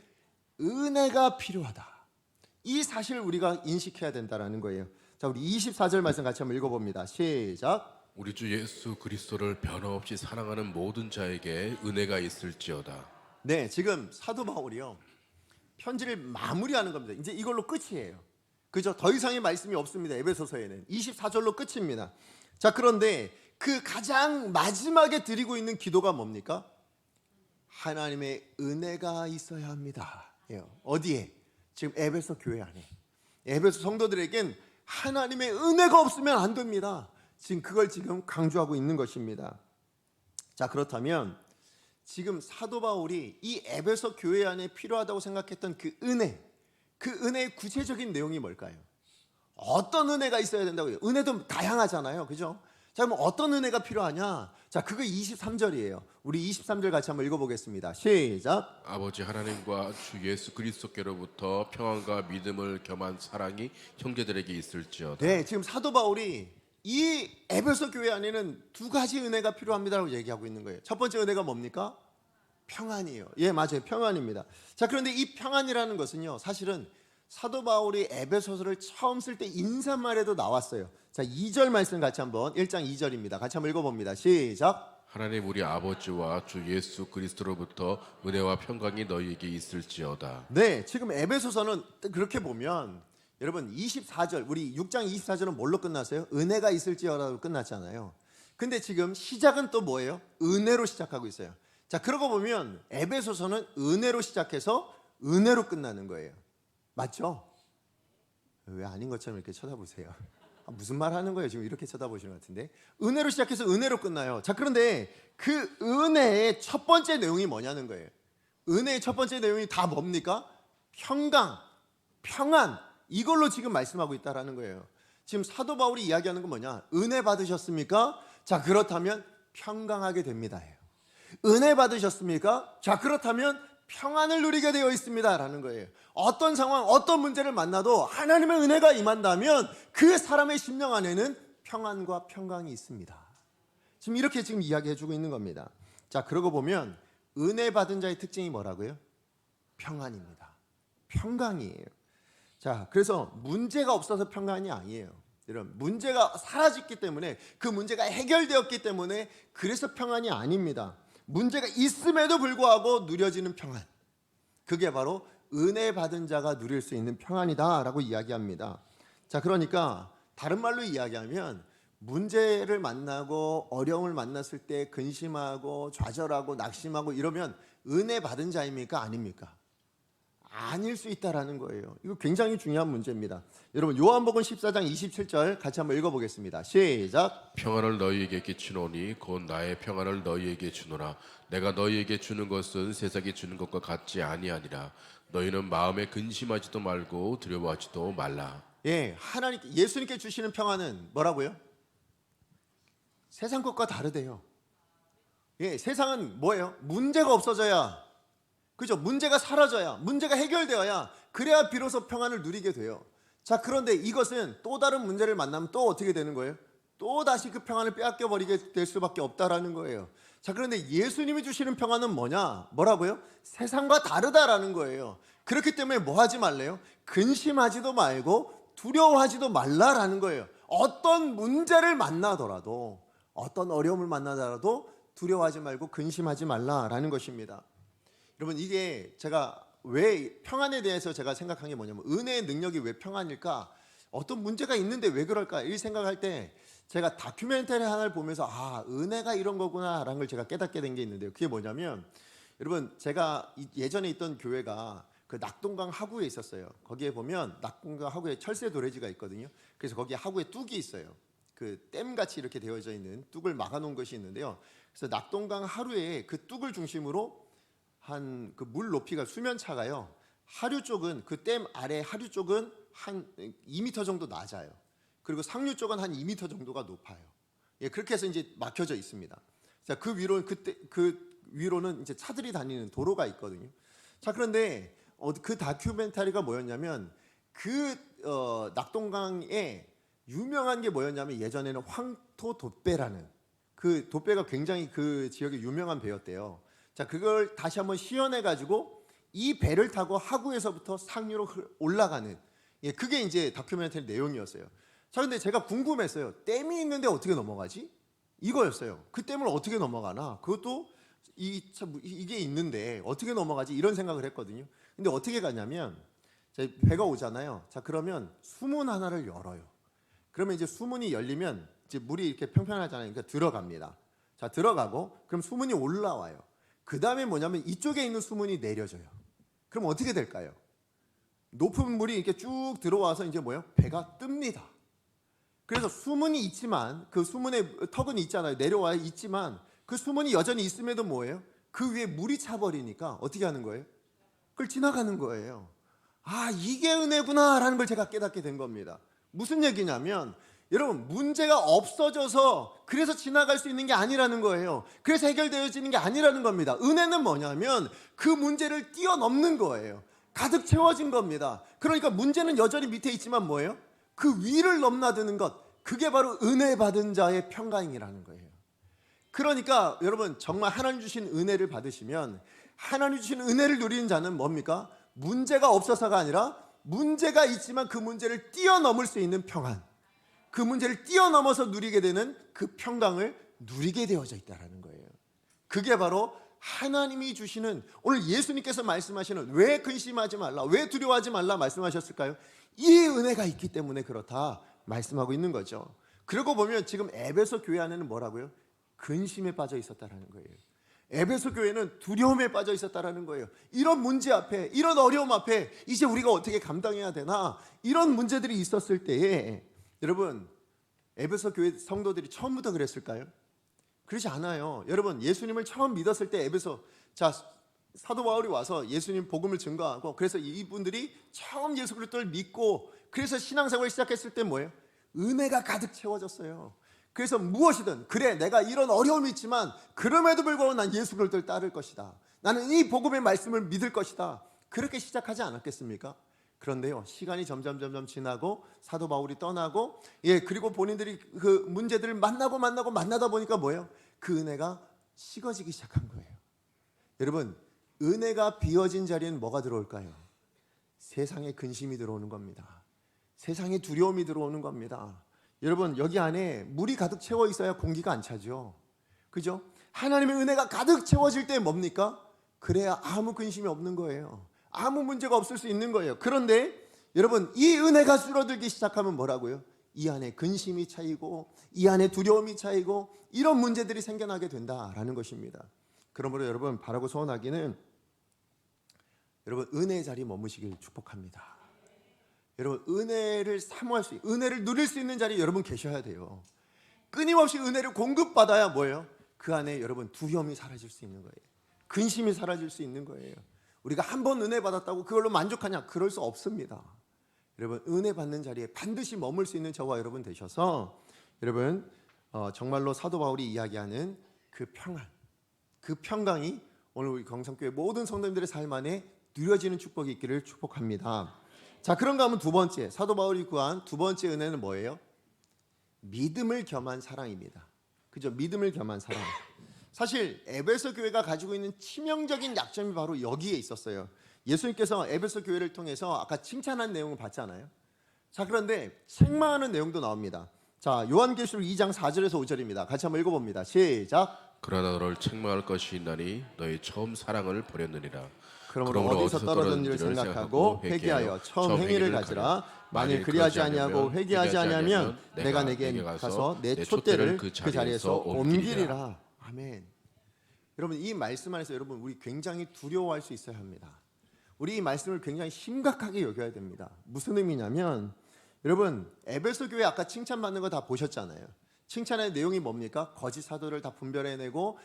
은혜가 필요하다. 이 사실을 우리가 인식해야 된다는 거예요. 자, 우리 24절 말씀 같이 한번 읽어봅니다. 시작. 우리 주 예수 그리스도를 변함없이 사랑하는 모든 자에게 은혜가 있을지어다. 네, 지금 사도 바울이요 편지를 마무리하는 겁니다. 이제 이걸로 끝이에요. 그죠? 더 이상의 말씀이 없습니다. 에베소서에는 24절로 끝입니다. 자, 그런데 그 가장 마지막에 드리고 있는 기도가 뭡니까? 하나님의 은혜가 있어야 합니다. 어디에? 지금 에베소 교회 안에. 에베소 성도들에겐 하나님의 은혜가 없으면 안 됩니다. 지금 그걸 지금 강조하고 있는 것입니다. 자, 그렇다면 지금 사도 바울이 이 에베소 교회 안에 필요하다고 생각했던 그 은혜의 구체적인 내용이 뭘까요? 어떤 은혜가 있어야 된다고요? 은혜도 다양하잖아요. 그죠? 자, 그럼 어떤 은혜가 필요하냐? 자, 그거 23절이에요. 우리 23절 같이 한번 읽어보겠습니다. 시작. 아버지 하나님과 주 예수 그리스도께로부터 평안과 믿음을 겸한 사랑이 형제들에게 있을지어다. 네, 지금 사도 바울이 이 에베소 교회 안에는 두 가지 은혜가 필요합니다라고 얘기하고 있는 거예요. 첫 번째 은혜가 뭡니까? 평안이에요. 예, 맞아요. 평안입니다. 자, 그런데 이 평안이라는 것은요, 사실은 사도 바울이 에베소서를 처음 쓸 때 인사말에도 나왔어요. 자, 2절 말씀 같이 한번 1장 2절입니다. 같이 한번 읽어봅니다. 시작. 하나님 우리 아버지와 주 예수 그리스도로부터 은혜와 평강이 너희에게 있을지어다. 네, 지금 에베소서는 그렇게 보면 여러분 24절, 우리 6장 24절은 뭘로 끝났어요? 은혜가 있을지어라로 끝났잖아요. 근데 지금 시작은 또 뭐예요? 은혜로 시작하고 있어요. 자, 그러고 보면 에베소서는 은혜로 시작해서 은혜로 끝나는 거예요. 맞죠? 왜 아닌 것처럼 이렇게 쳐다보세요? 무슨 말 하는 거예요? 지금 이렇게 쳐다보시는 것 같은데. 은혜로 시작해서 은혜로 끝나요. 자, 그런데 그 은혜의 첫 번째 내용이 뭐냐는 거예요. 은혜의 첫 번째 내용이 다 뭡니까? 평강, 평안, 이걸로 지금 말씀하고 있다라는 거예요. 지금 사도 바울이 이야기하는 건 뭐냐? 은혜 받으셨습니까? 자, 그렇다면 평강하게 됩니다. 은혜 받으셨습니까? 자, 그렇다면 평안을 누리게 되어 있습니다 라는 거예요. 어떤 상황, 어떤 문제를 만나도 하나님의 은혜가 임한다면 그 사람의 심령 안에는 평안과 평강이 있습니다. 지금 이렇게 지금 이야기해 주고 있는 겁니다. 자, 그러고 보면 은혜 받은 자의 특징이 뭐라고요? 평안입니다. 평강이에요. 자, 그래서 문제가 없어서 평안이 아니에요. 여러분, 문제가 사라졌기 때문에, 그 문제가 해결되었기 때문에 그래서 평안이 아닙니다. 문제가 있음에도 불구하고 누려지는 평안, 그게 바로 은혜 받은 자가 누릴 수 있는 평안이다라고 이야기합니다. 자, 그러니까 다른 말로 이야기하면 문제를 만나고 어려움을 만났을 때 근심하고 좌절하고 낙심하고 이러면 은혜 받은 자입니까? 아닙니까? 아닐 수 있다라는 거예요. 이거 굉장히 중요한 문제입니다. 여러분, 요한복음 14장 27절 같이 한번 읽어보겠습니다. 시작. 평안을 너희에게 끼치노니 곧 나의 평안을 너희에게 주노라. 내가 너희에게 주는 것은 세상이 주는 것과 같지 아니하니라. 너희는 마음에 근심하지도 말고 두려워하지도 말라. 예, 하나님, 예수님께 주시는 평안은 뭐라고요? 세상 것과 다르대요. 예, 세상은 뭐예요? 문제가 없어져야, 그죠? 문제가 사라져야, 문제가 해결되어야, 그래야 비로소 평안을 누리게 돼요. 자, 그런데 이것은 또 다른 문제를 만나면 또 어떻게 되는 거예요? 또 다시 그 평안을 빼앗겨 버리게 될 수밖에 없다라는 거예요. 자, 그런데 예수님이 주시는 평안은 뭐냐? 뭐라고요? 세상과 다르다라는 거예요. 그렇기 때문에 뭐 하지 말래요? 근심하지도 말고 두려워하지도 말라라는 거예요. 어떤 문제를 만나더라도, 어떤 어려움을 만나더라도 두려워하지 말고 근심하지 말라라는 것입니다. 여러분, 이게 제가 왜 평안에 대해서 제가 생각한 게 뭐냐면, 은혜의 능력이 왜 평안일까? 어떤 문제가 있는데 왜 그럴까? 이 생각할 때 제가 다큐멘터리 하나를 보면서 은혜가 이런 거구나라는 걸 제가 깨닫게 된 게 있는데요. 그게 뭐냐면, 여러분, 제가 예전에 있던 교회가 그 낙동강 하구에 있었어요. 거기에 보면 낙동강 하구에 철새 도래지가 있거든요. 그래서 거기에 하구에 뚝이 있어요. 그 댐같이 이렇게 되어져 있는 뚝을 막아놓은 것이 있는데요. 그래서 낙동강 하류에 그 뚝을 중심으로 한 그 물 높이가 수면 차가요. 하류 쪽은 그 댐 아래 하류 쪽은 한 2m 정도 낮아요. 그리고 상류 쪽은 한 2m 정도가 높아요. 예, 그렇게 해서 이제 막혀져 있습니다. 자, 그 위로 그 위로는 이제 차들이 다니는 도로가 있거든요. 자, 그런데 그 다큐멘터리가 뭐였냐면 낙동강에 유명한 게 뭐였냐면 예전에는 황토 돛배라는 그 돛배가 굉장히 그 지역에 유명한 배였대요. 자, 그걸 다시 한번 시연해 가지고 이 배를 타고 하구에서부터 상류로 올라가는, 예, 그게 이제 다큐멘터리 내용이었어요. 자, 근데 제가 궁금했어요. 댐이 있는데 어떻게 넘어가지? 이거였어요. 그 댐을 어떻게 넘어가나? 그것도 이게 있는데 어떻게 넘어가지? 이런 생각을 했거든요. 근데 어떻게 가냐면 배가 오잖아요. 자, 그러면 수문 하나를 열어요. 그러면 이제 수문이 열리면 이제 물이 이렇게 평평하잖아요. 그러니까 들어갑니다. 자, 들어가고 그럼 수문이 올라와요. 그 다음에 뭐냐면 이쪽에 있는 수문이 내려져요. 그럼 어떻게 될까요? 높은 물이 이렇게 쭉 들어와서 이제 뭐예요? 배가 뜹니다. 그래서 수문이 있지만 그 수문에 턱은 있잖아요. 내려와 있지만 그 수문이 여전히 있음에도 뭐예요? 그 위에 물이 차버리니까 어떻게 하는 거예요? 그걸 지나가는 거예요. 아, 이게 은혜구나라는 걸 제가 깨닫게 된 겁니다. 무슨 얘기냐면 여러분, 문제가 없어져서 그래서 지나갈 수 있는 게 아니라는 거예요. 그래서 해결되어지는 게 아니라는 겁니다. 은혜는 뭐냐면 그 문제를 뛰어넘는 거예요. 가득 채워진 겁니다. 그러니까 문제는 여전히 밑에 있지만 뭐예요? 그 위를 넘나드는 것, 그게 바로 은혜 받은 자의 평강이라는 거예요. 그러니까 여러분, 정말 하나님 주신 은혜를 받으시면 하나님 주신 은혜를 누리는 자는 뭡니까? 문제가 없어서가 아니라 문제가 있지만 그 문제를 뛰어넘을 수 있는 평안, 그 문제를 뛰어넘어서 누리게 되는 그 평강을 누리게 되어져 있다는 거예요. 그게 바로 하나님이 주시는, 오늘 예수님께서 말씀하시는 왜 근심하지 말라, 왜 두려워하지 말라 말씀하셨을까요? 이 은혜가 있기 때문에 그렇다 말씀하고 있는 거죠. 그러고 보면 지금 에베소 교회 안에는 뭐라고요? 근심에 빠져 있었다라는 거예요. 에베소 교회는 두려움에 빠져 있었다라는 거예요. 이런 문제 앞에, 이런 어려움 앞에 이제 우리가 어떻게 감당해야 되나, 이런 문제들이 있었을 때에 여러분, 에베소 교회 성도들이 처음부터 그랬을까요? 그렇지 않아요. 여러분, 예수님을 처음 믿었을 때 사도 바울이 와서 예수님 복음을 증거하고, 그래서 이분들이 처음 예수 그리스도를 믿고 그래서 신앙생활을 시작했을 때 뭐예요? 은혜가 가득 채워졌어요. 그래서 무엇이든, 그래, 내가 이런 어려움이 있지만 그럼에도 불구하고 난 예수 그리스도를 따를 것이다, 나는 이 복음의 말씀을 믿을 것이다, 그렇게 시작하지 않았겠습니까? 그런데요, 시간이 점점 지나고 사도 바울이 떠나고, 예, 그리고 본인들이 그 문제들을 만나다 보니까 뭐예요? 그 은혜가 식어지기 시작한 거예요. 여러분, 은혜가 비어진 자리에는 뭐가 들어올까요? 세상의 근심이 들어오는 겁니다. 세상의 두려움이 들어오는 겁니다. 여러분, 여기 안에 물이 가득 채워 있어야 공기가 안 차죠. 그죠? 하나님의 은혜가 가득 채워질 때 뭡니까? 그래야 아무 근심이 없는 거예요. 아무 문제가 없을 수 있는 거예요. 그런데 여러분, 이 은혜가 줄어들기 시작하면 뭐라고요? 이 안에 근심이 차이고, 이 안에 두려움이 차이고, 이런 문제들이 생겨나게 된다라는 것입니다. 그러므로 여러분, 바라고 소원하기는 여러분, 은혜의 자리에 머무시길 축복합니다. 여러분, 은혜를 사모할 수, 은혜를 누릴 수 있는 자리에 여러분 계셔야 돼요. 끊임없이 은혜를 공급받아야 뭐예요? 그 안에 여러분 두려움이 사라질 수 있는 거예요. 근심이 사라질 수 있는 거예요. 우리가 한 번 은혜 받았다고 그걸로 만족하냐? 그럴 수 없습니다. 여러분, 은혜 받는 자리에 반드시 머물 수 있는 저와 여러분 되셔서 여러분, 정말로 사도 바울이 이야기하는 그 평안, 그 평강이 오늘 우리 경성교회 모든 성도님들의 삶 안에 누려지는 축복이 있기를 축복합니다. 자, 그런가 하면 두 번째, 사도 바울이 구한 두 번째 은혜는 뭐예요? 믿음을 겸한 사랑입니다. 그죠? 믿음을 겸한 사랑. 사실 에베소 교회가 가지고 있는 치명적인 약점이 바로 여기에 있었어요. 예수님께서 에베소 교회를 통해서 아까 칭찬한 내용을 봤잖아요. 자, 그런데 책망하는 내용도 나옵니다. 자, 요한계시록 2장 4절에서 5절입니다. 같이 한번 읽어봅니다. 시작. 그러나 너를 책망할 것이 있나니 너희 처음 사랑을 버렸느니라. 그러므로 어디서 떨어진 일을 생각하고 회개하여 처음 행위를 가지라. 만일 그리하지 아니하고 회개하지 아니하면 내가 내게 가서 내 촛대를 그 자리에서 옮기리라. 아멘. 여러분, 이 말씀 안에서 여러분, 우리 굉장히 두려워할 수 있어야 합니다. 우리 이 말씀을 굉장히 심각하게 여겨야 됩니다. 무슨 의미냐면 여러분, 에베소 교회 아까 칭찬받는 거 다 보셨잖아요. 칭찬의 내용이 뭡니까? 거짓 사도를 다 분별해내고,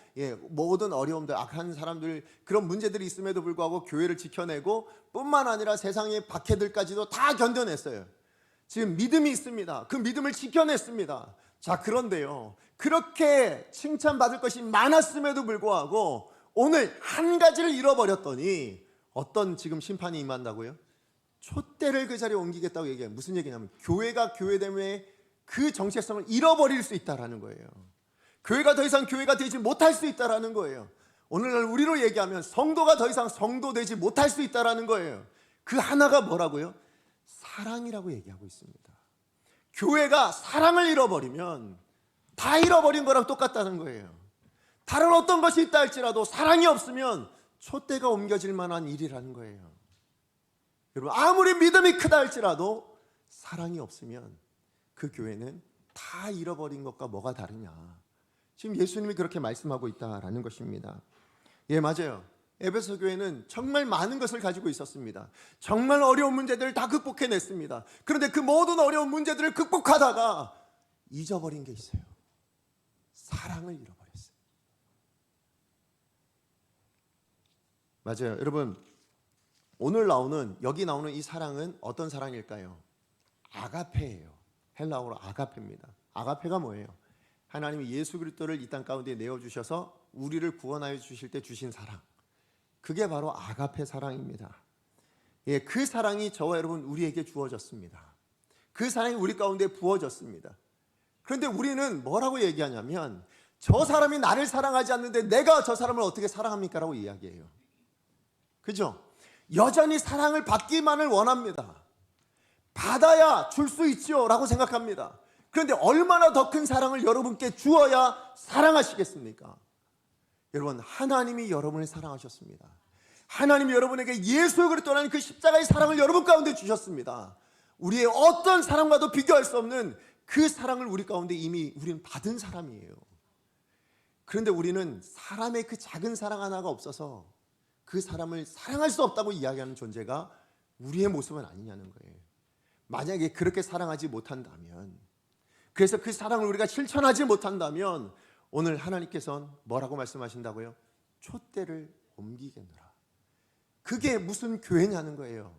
모든 어려움들, 악한 사람들, 그런 문제들이 있음에도 불구하고 교회를 지켜내고, 뿐만 아니라 세상의 박해들까지도 다 견뎌냈어요. 지금 믿음이 있습니다. 그 믿음을 지켜냈습니다. 자, 그런데요, 그렇게 칭찬받을 것이 많았음에도 불구하고 오늘 한 가지를 잃어버렸더니 어떤 지금 심판이 임한다고요? 촛대를 그 자리에 옮기겠다고 얘기해요. 무슨 얘기냐면 교회가 교회됨에 그 정체성을 잃어버릴 수 있다라는 거예요. 교회가 더 이상 교회가 되지 못할 수 있다라는 거예요. 오늘날 우리로 얘기하면 성도가 더 이상 성도되지 못할 수 있다라는 거예요. 그 하나가 뭐라고요? 사랑이라고 얘기하고 있습니다. 교회가 사랑을 잃어버리면 다 잃어버린 거랑 똑같다는 거예요. 다른 어떤 것이 있다 할지라도 사랑이 없으면 촛대가 옮겨질 만한 일이라는 거예요. 여러분, 아무리 믿음이 크다 할지라도 사랑이 없으면 그 교회는 다 잃어버린 것과 뭐가 다르냐. 지금 예수님이 그렇게 말씀하고 있다라는 것입니다. 예, 맞아요. 에베소 교회는 정말 많은 것을 가지고 있었습니다. 정말 어려운 문제들을 다 극복해냈습니다. 그런데 그 모든 어려운 문제들을 극복하다가 잊어버린 게 있어요. 사랑을 잃어버렸어요. 맞아요. 여러분, 오늘 여기 나오는 이 사랑은 어떤 사랑일까요? 아가페예요. 헬라어로 아가페입니다. 아가페가 뭐예요? 하나님이 예수 그리스도를 이 땅 가운데 내어주셔서 우리를 구원하여 주실 때 주신 사랑. 그게 바로 아가페 사랑입니다. 예, 그 사랑이 저와 여러분 우리에게 주어졌습니다. 그 사랑이 우리 가운데 부어졌습니다. 그런데 우리는 뭐라고 얘기하냐면 저 사람이 나를 사랑하지 않는데 내가 저 사람을 어떻게 사랑합니까? 라고 이야기해요. 그죠? 여전히 사랑을 받기만을 원합니다. 받아야 줄 수 있지요 라고 생각합니다. 그런데 얼마나 더 큰 사랑을 여러분께 주어야 사랑하시겠습니까? 여러분, 하나님이 여러분을 사랑하셨습니다. 하나님이 여러분에게 예수 그리스도라는 그 십자가의 사랑을 여러분 가운데 주셨습니다. 우리의 어떤 사랑과도 비교할 수 없는 그 사랑을 우리 가운데 이미 우리는 받은 사람이에요. 그런데 우리는 사람의 그 작은 사랑 하나가 없어서 그 사람을 사랑할 수 없다고 이야기하는 존재가 우리의 모습은 아니냐는 거예요. 만약에 그렇게 사랑하지 못한다면, 그래서 그 사랑을 우리가 실천하지 못한다면 오늘 하나님께서는 뭐라고 말씀하신다고요? 촛대를 옮기겠노라. 그게 무슨 교회냐는 거예요.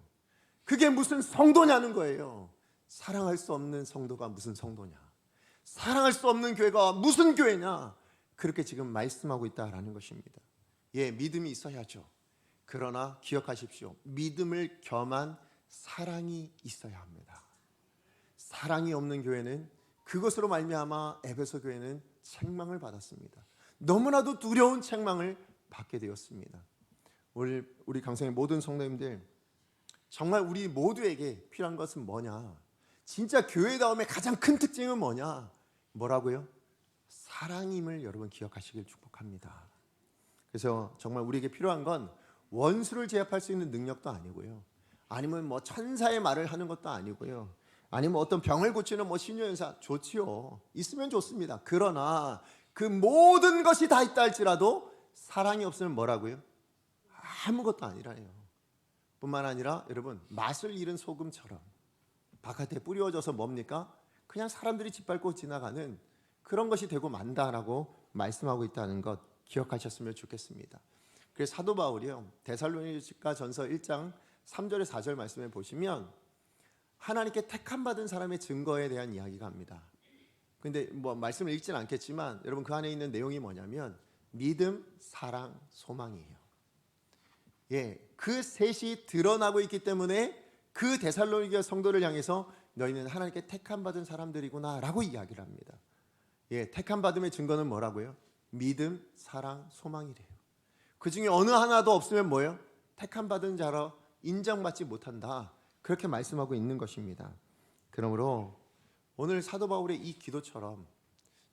그게 무슨 성도냐는 거예요. 사랑할 수 없는 성도가 무슨 성도냐, 사랑할 수 없는 교회가 무슨 교회냐, 그렇게 지금 말씀하고 있다라는 것입니다. 예, 믿음이 있어야죠. 그러나 기억하십시오. 믿음을 겸한 사랑이 있어야 합니다. 사랑이 없는 교회는, 그것으로 말미암아 에베소 교회는 책망을 받았습니다. 너무나도 두려운 책망을 받게 되었습니다. 우리 강성의 모든 성도님들, 정말 우리 모두에게 필요한 것은 뭐냐? 진짜 교회다움의 가장 큰 특징은 뭐냐? 뭐라고요? 사랑임을 여러분 기억하시길 축복합니다. 그래서 정말 우리에게 필요한 건 원수를 제압할 수 있는 능력도 아니고요, 아니면 뭐 천사의 말을 하는 것도 아니고요, 아니면 어떤 병을 고치는 뭐 신유연사 좋지요. 있으면 좋습니다. 그러나 그 모든 것이 다 있다 할지라도 사랑이 없으면 뭐라고요? 아무것도 아니라요. 뿐만 아니라 여러분, 맛을 잃은 소금처럼 바깥에 뿌려져서 뭡니까? 그냥 사람들이 짓밟고 지나가는 그런 것이 되고 만다라고 말씀하고 있다는 것 기억하셨으면 좋겠습니다. 그래서 사도 바울이요, 데살로니가 전서 1장 3절에 4절 말씀에 보시면 하나님께 택함 받은 사람의 증거에 대한 이야기가 합니다. 근데 뭐 말씀을 읽지는 않겠지만 여러분, 그 안에 있는 내용이 뭐냐면 믿음, 사랑, 소망이에요. 예, 그 셋이 드러나고 있기 때문에 그 데살로니가 성도를 향해서 너희는 하나님께 택함 받은 사람들이구나라고 이야기를 합니다. 예, 택함 받음의 증거는 뭐라고요? 믿음, 사랑, 소망이래요. 그 중에 어느 하나도 없으면 뭐예요? 택함 받은 자로 인정받지 못한다, 그렇게 말씀하고 있는 것입니다. 그러므로 오늘 사도 바울의 이 기도처럼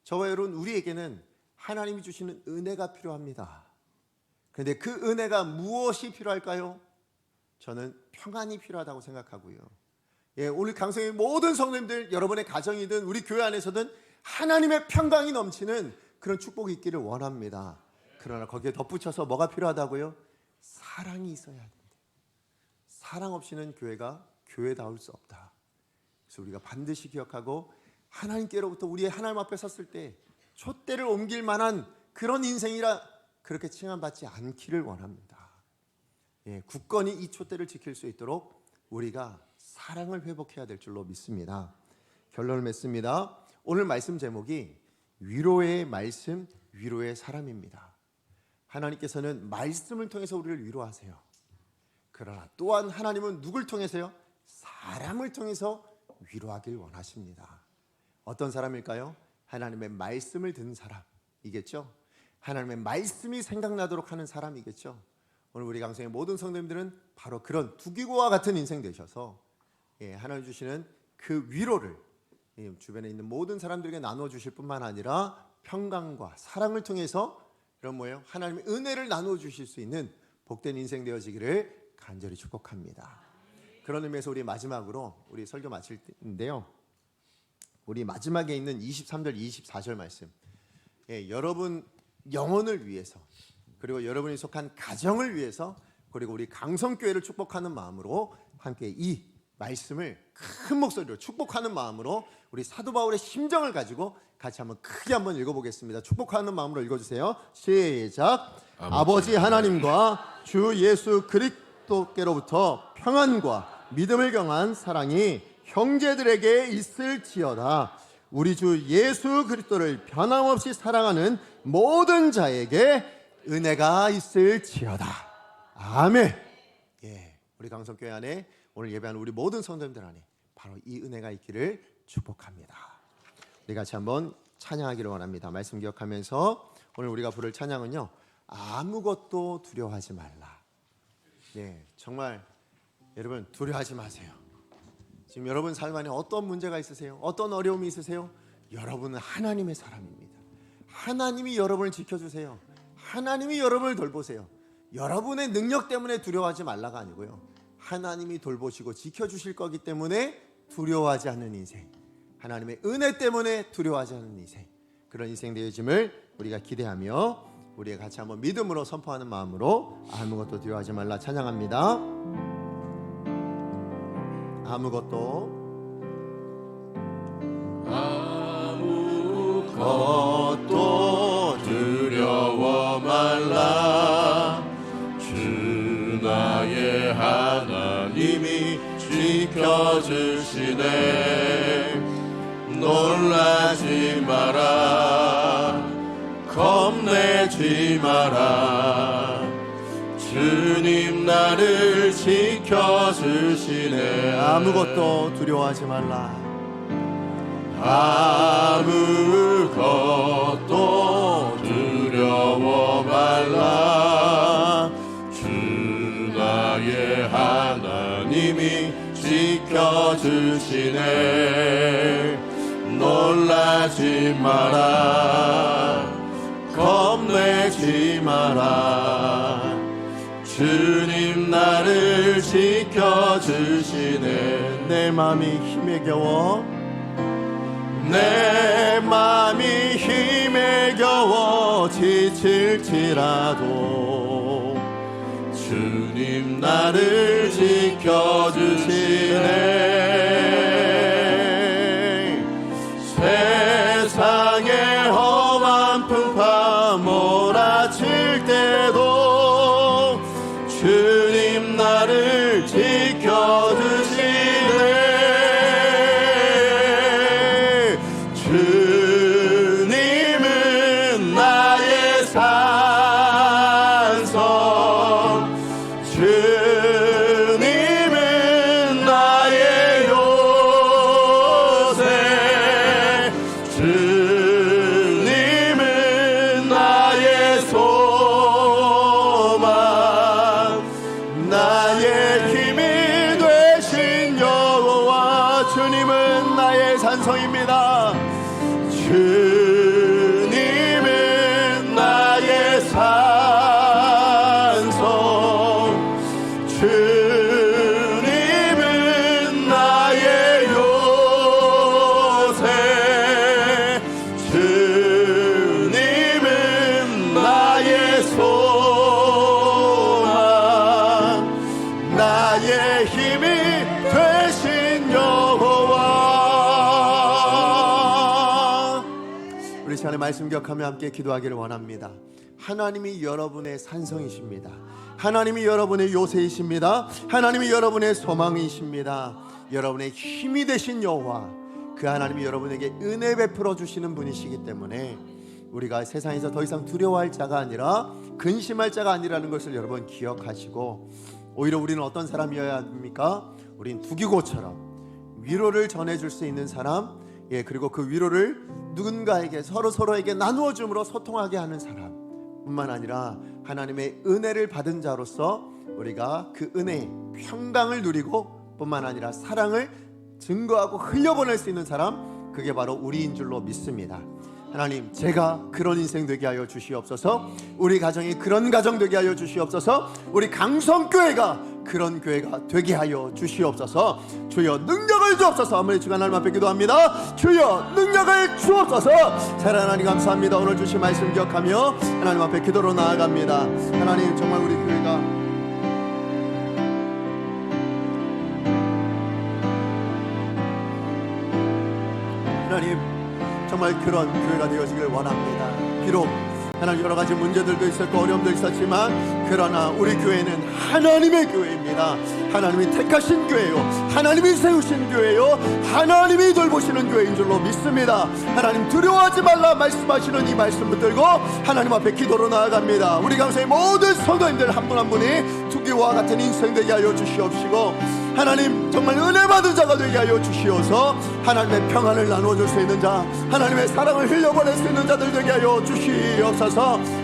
저와 여러분 우리에게는 하나님이 주시는 은혜가 필요합니다. 그런데 그 은혜가 무엇이 필요할까요? 저는 평안이 필요하다고 생각하고요. 예, 오늘 강성의 모든 성도님들, 여러분의 가정이든 우리 교회 안에서든 하나님의 평강이 넘치는 그런 축복이 있기를 원합니다. 그러나 거기에 덧붙여서 뭐가 필요하다고요? 사랑이 있어야 된다. 사랑 없이는 교회가 교회다울 수 없다. 그래서 우리가 반드시 기억하고 하나님께로부터 우리의 하나님 앞에 섰을 때 촛대를 옮길 만한 그런 인생이라 그렇게 칭함받지 않기를 원합니다. 굳건히 이 촛대를 지킬 수 있도록 우리가 사랑을 회복해야 될 줄로 믿습니다. 결론을 맺습니다. 오늘 말씀 제목이 위로의 말씀, 위로의 사람입니다. 하나님께서는 말씀을 통해서 우리를 위로하세요. 그러나 또한 하나님은 누굴 통해서요? 사람을 통해서 위로하길 원하십니다. 어떤 사람일까요? 하나님의 말씀을 듣는 사람이겠죠. 하나님의 말씀이 생각나도록 하는 사람이겠죠. 오늘 우리 강성의 모든 성도님들은 바로 그런 두기고와 같은 인생 되셔서 하나님 주시는 그 위로를 주변에 있는 모든 사람들에게 나누어 주실 뿐만 아니라 평강과 사랑을 통해서 이런 뭐예요? 하나님의 은혜를 나누어 주실 수 있는 복된 인생 되어지기를 간절히 축복합니다. 그런 의미에서 우리 마지막으로 우리 설교 마칠 때인데요, 우리 마지막에 있는 23절 24절 말씀, 여러분 영혼을 위해서, 그리고 여러분이 속한 가정을 위해서, 그리고 우리 강성교회를 축복하는 마음으로 함께 이 말씀을 큰 목소리로 축복하는 마음으로 우리 사도 바울의 심정을 가지고 같이 한번 크게 한번 읽어보겠습니다. 축복하는 마음으로 읽어주세요. 시작. 아버지 하나님과 주 예수 그리스도께로부터 평안과 믿음을 경한 사랑이 형제들에게 있을지어다. 우리 주 예수 그리스도를 변함없이 사랑하는 모든 자에게 은혜가 있을지어다. 아멘. 우리 강성교회 안에 오늘 예배하는 우리 모든 성도님들 안에 바로 이 은혜가 있기를 축복합니다. 우리 같이 한번 찬양하기를 원합니다. 말씀 기억하면서 오늘 우리가 부를 찬양은요, 아무것도 두려워하지 말라. 정말 여러분 두려워하지 마세요. 지금 여러분 삶 안에 어떤 문제가 있으세요? 어떤 어려움이 있으세요? 여러분은 하나님의 사람입니다. 하나님이 여러분을 지켜주세요. 하나님이 여러분을 돌보세요. 여러분의 능력 때문에 두려워하지 말라가 아니고요, 하나님이 돌보시고 지켜주실 거기 때문에 두려워하지 않는 인생, 하나님의 은혜 때문에 두려워하지 않는 인생, 그런 인생 되어짐을 우리가 기대하며 우리가 같이 한번 믿음으로 선포하는 마음으로 아무것도 두려워하지 말라 찬양합니다. 아무것도 두려워 말라. 주 나의 하나님이 지켜주시네. 놀라지 마라. 겁내지 마라. 주님 나를 지켜주시네. 아무것도 두려워하지 말라. 아무것도 두려워 말라. 주 나의 하나님이 지켜주시네. 놀라지 마라. 겁내지 마라. 주님 나를 지켜주시네. 내 마음이 힘에 겨워, 내 맘이 힘에 겨워 지칠지라도 주님 나를 지켜주시네. 세상의 험한 풍파 몰아칠 때도 주님 나를 지켜주시네. 주님은 나의 산성, 주님은 나의 요새, 주님은 나의 소망, 나의 힘이 되신 여호와. 주님은 나의 산성입니다. 주님은 나의 산성, 주님은 나의 요새, 주님은 나의 소망, 나의 힘이 되신 여호와. 우리 시간에 말씀 기억하며 함께 기도하기를 원합니다. 하나님이 여러분의 산성이십니다. 하나님이 여러분의 요새이십니다. 하나님이 여러분의 소망이십니다. 여러분의 힘이 되신 여호와, 그 하나님이 여러분에게 은혜 베풀어 주시는 분이시기 때문에 우리가 세상에서 더 이상 두려워할 자가 아니라 근심할 자가 아니라는 것을 여러분 기억하시고, 오히려 우리는 어떤 사람이어야 합니까? 우린 두기고처럼 위로를 전해줄 수 있는 사람, 그리고 그 위로를 누군가에게 서로에게 나누어 줌으로 소통하게 하는 사람 뿐만 아니라 하나님의 은혜를 받은 자로서 우리가 그 은혜의 평강을 누리고 뿐만 아니라 사랑을 증거하고 흘려보낼 수 있는 사람, 그게 바로 우리인 줄로 믿습니다. 하나님, 제가 그런 인생 되게 하여 주시옵소서. 우리 가정이 그런 가정 되게 하여 주시옵소서. 우리 강성교회가 그런 교회가 되게 하여 주시옵소서. 주여 능력을 주옵소서. 한번 주간 하나님 앞에 기도합니다. 주여 능력을 주옵소서. 사랑하는 하나님 감사합니다. 오늘 주신 말씀 기억하며 하나님 앞에 기도로 나아갑니다. 하나님, 정말 우리 교회가 하나님 정말 그런 교회가 되어지길 원합니다. 비록 하나님 여러 가지 문제들도 있었고 어려움도 있었지만, 그러나 우리 교회는 하나님의 교회입니다. 하나님이 택하신 교회요, 하나님이 세우신 교회요, 하나님이 돌보시는 교회인 줄로 믿습니다. 하나님, 두려워하지 말라 말씀하시는 이 말씀 붙들고 하나님 앞에 기도로 나아갑니다. 우리 감사의 모든 성도님들 한 분 한 분이 두기와 같은 인생 되게 하여 주시옵시고, 하나님 정말 은혜 받은 자가 되게 하여 주시어서 하나님의 평안을 나누어줄 수 있는 자, 하나님의 사랑을 흘려보낼 수 있는 자들 되게 하여 주시옵소서.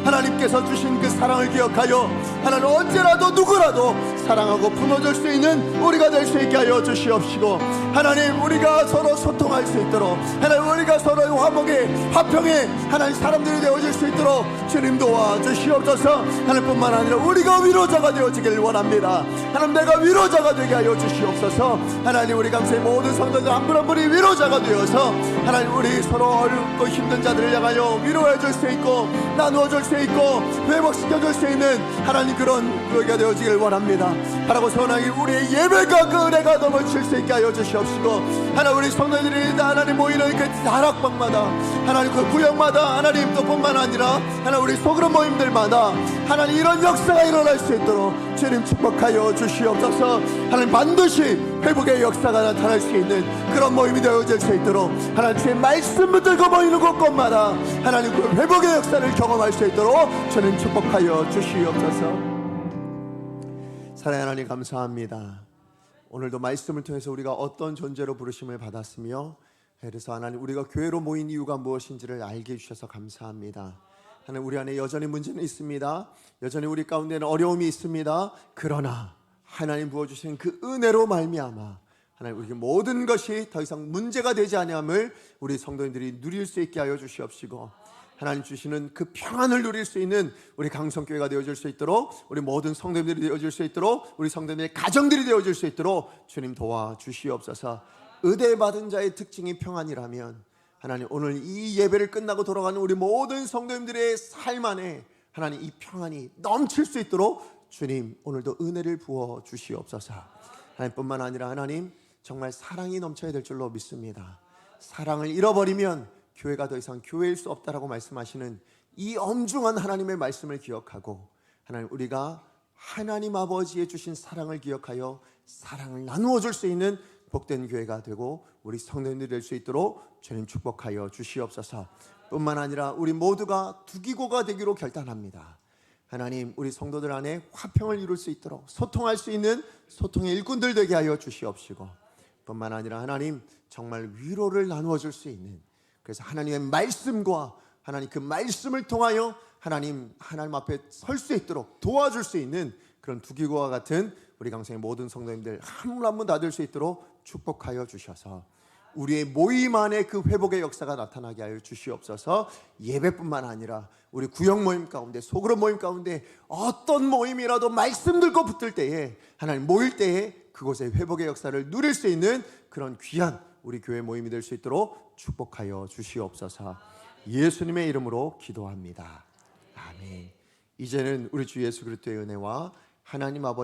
하나님께서 주신 그 사랑을 기억하여 하나님 언제라도 누구라도 사랑하고 품어줄 수 있는 우리가 될 수 있게 하여 주시옵시고, 하나님 우리가 서로 소통할 수 있도록, 하나님 우리가 서로의 화목에 화평에 하나님 사람들이 되어질 수 있도록 주님 도와주시옵소서. 하나님뿐만 아니라 우리가 위로자가 되어지길 원합니다. 하나님, 내가 위로자가 되게 하여 주시옵소서. 하나님, 우리 감사의 모든 성도들 한 분 한 분이 위로자가 되어서 하나님 우리 서로 어렵고 힘든 자들을 향하여 위로해 줄 수 있고 나누어 줄 수 있고 회복시켜 줄 수 있는 하나님 그런 교회가 되어지길 원합니다. 바라고 소원하기 우리의 예배가 그 은혜가 넘어칠 수 있게 하여 주시옵시고, 하나님 우리 성도들이 하나님 모이는 그 다락방마다, 하나님 그 구역마다, 하나님 또 뿐만 아니라 하나님 우리 소그룹 모임들마다 하나님 이런 역사가 일어날 수 있도록 주님 축복하여 주시옵소서. 하나님 반드시 회복의 역사가 나타날 수 있는 그런 모임이 되어질 수 있도록 하나님 주의 말씀 붙들고 모이는 곳곳마다 하나님 그 회복의 역사를 경험할 수 있도록 주님 축복하여 주시옵소서. 사랑하는 하나님 감사합니다. 오늘도 말씀을 통해서 우리가 어떤 존재로 부르심을 받았으며, 그래서 하나님 우리가 교회로 모인 이유가 무엇인지를 알게 해주셔서 감사합니다. 하나님, 우리 안에 여전히 문제는 있습니다. 여전히 우리 가운데는 어려움이 있습니다. 그러나 하나님 부어주신 그 은혜로 말미암아 하나님 우리 모든 것이 더 이상 문제가 되지 아니함을 우리 성도님들이 누릴 수 있게 하여 주시옵시고, 하나님 주시는 그 평안을 누릴 수 있는 우리 강성교회가 되어질 수 있도록, 우리 모든 성도님들이 되어질 수 있도록, 우리 성도님들의 가정들이 되어질 수 있도록 주님 도와주시옵소서. 의대받은 자의 특징이 평안이라면 하나님 오늘 이 예배를 끝나고 돌아가는 우리 모든 성도님들의 삶 안에 하나님 이 평안이 넘칠 수 있도록 주님 오늘도 은혜를 부어 주시옵소서. 하나님뿐만 아니라 하나님 정말 사랑이 넘쳐야 될 줄로 믿습니다. 사랑을 잃어버리면 교회가 더 이상 교회일 수 없다라고 말씀하시는 이 엄중한 하나님의 말씀을 기억하고, 하나님 우리가 하나님 아버지의 주신 사랑을 기억하여 사랑을 나누어 줄 수 있는 복된 교회가 되고 우리 성도님들이 될 수 있도록 주님 축복하여 주시옵소서. 뿐만 아니라 우리 모두가 두기고가 되기로 결단합니다. 하나님 우리 성도들 안에 화평을 이룰 수 있도록 소통할 수 있는 소통의 일꾼들 되게 하여 주시옵시고, 뿐만 아니라 하나님 정말 위로를 나누어 줄 수 있는, 그래서 하나님의 말씀과 하나님 그 말씀을 통하여 하나님 앞에 설 수 있도록 도와줄 수 있는 그런 두기고와 같은 우리 강성의 모든 성도님들 한 분 한 분 다 될 수 있도록 축복하여 주셔서 우리의 모임 안에 그 회복의 역사가 나타나게 하여 주시옵소서. 예배뿐만 아니라 우리 구역 모임 가운데, 소그룹 모임 가운데 어떤 모임이라도 말씀 들고 붙을 때에 하나님 모일 때에 그곳에 회복의 역사를 누릴 수 있는 그런 귀한 우리 교회 모임이 될 수 있도록 축복하여 주시옵소서. 예수님의 이름으로 기도합니다. 아멘. 이제는 우리 주 예수 그리스도의 은혜와 하나님 아버지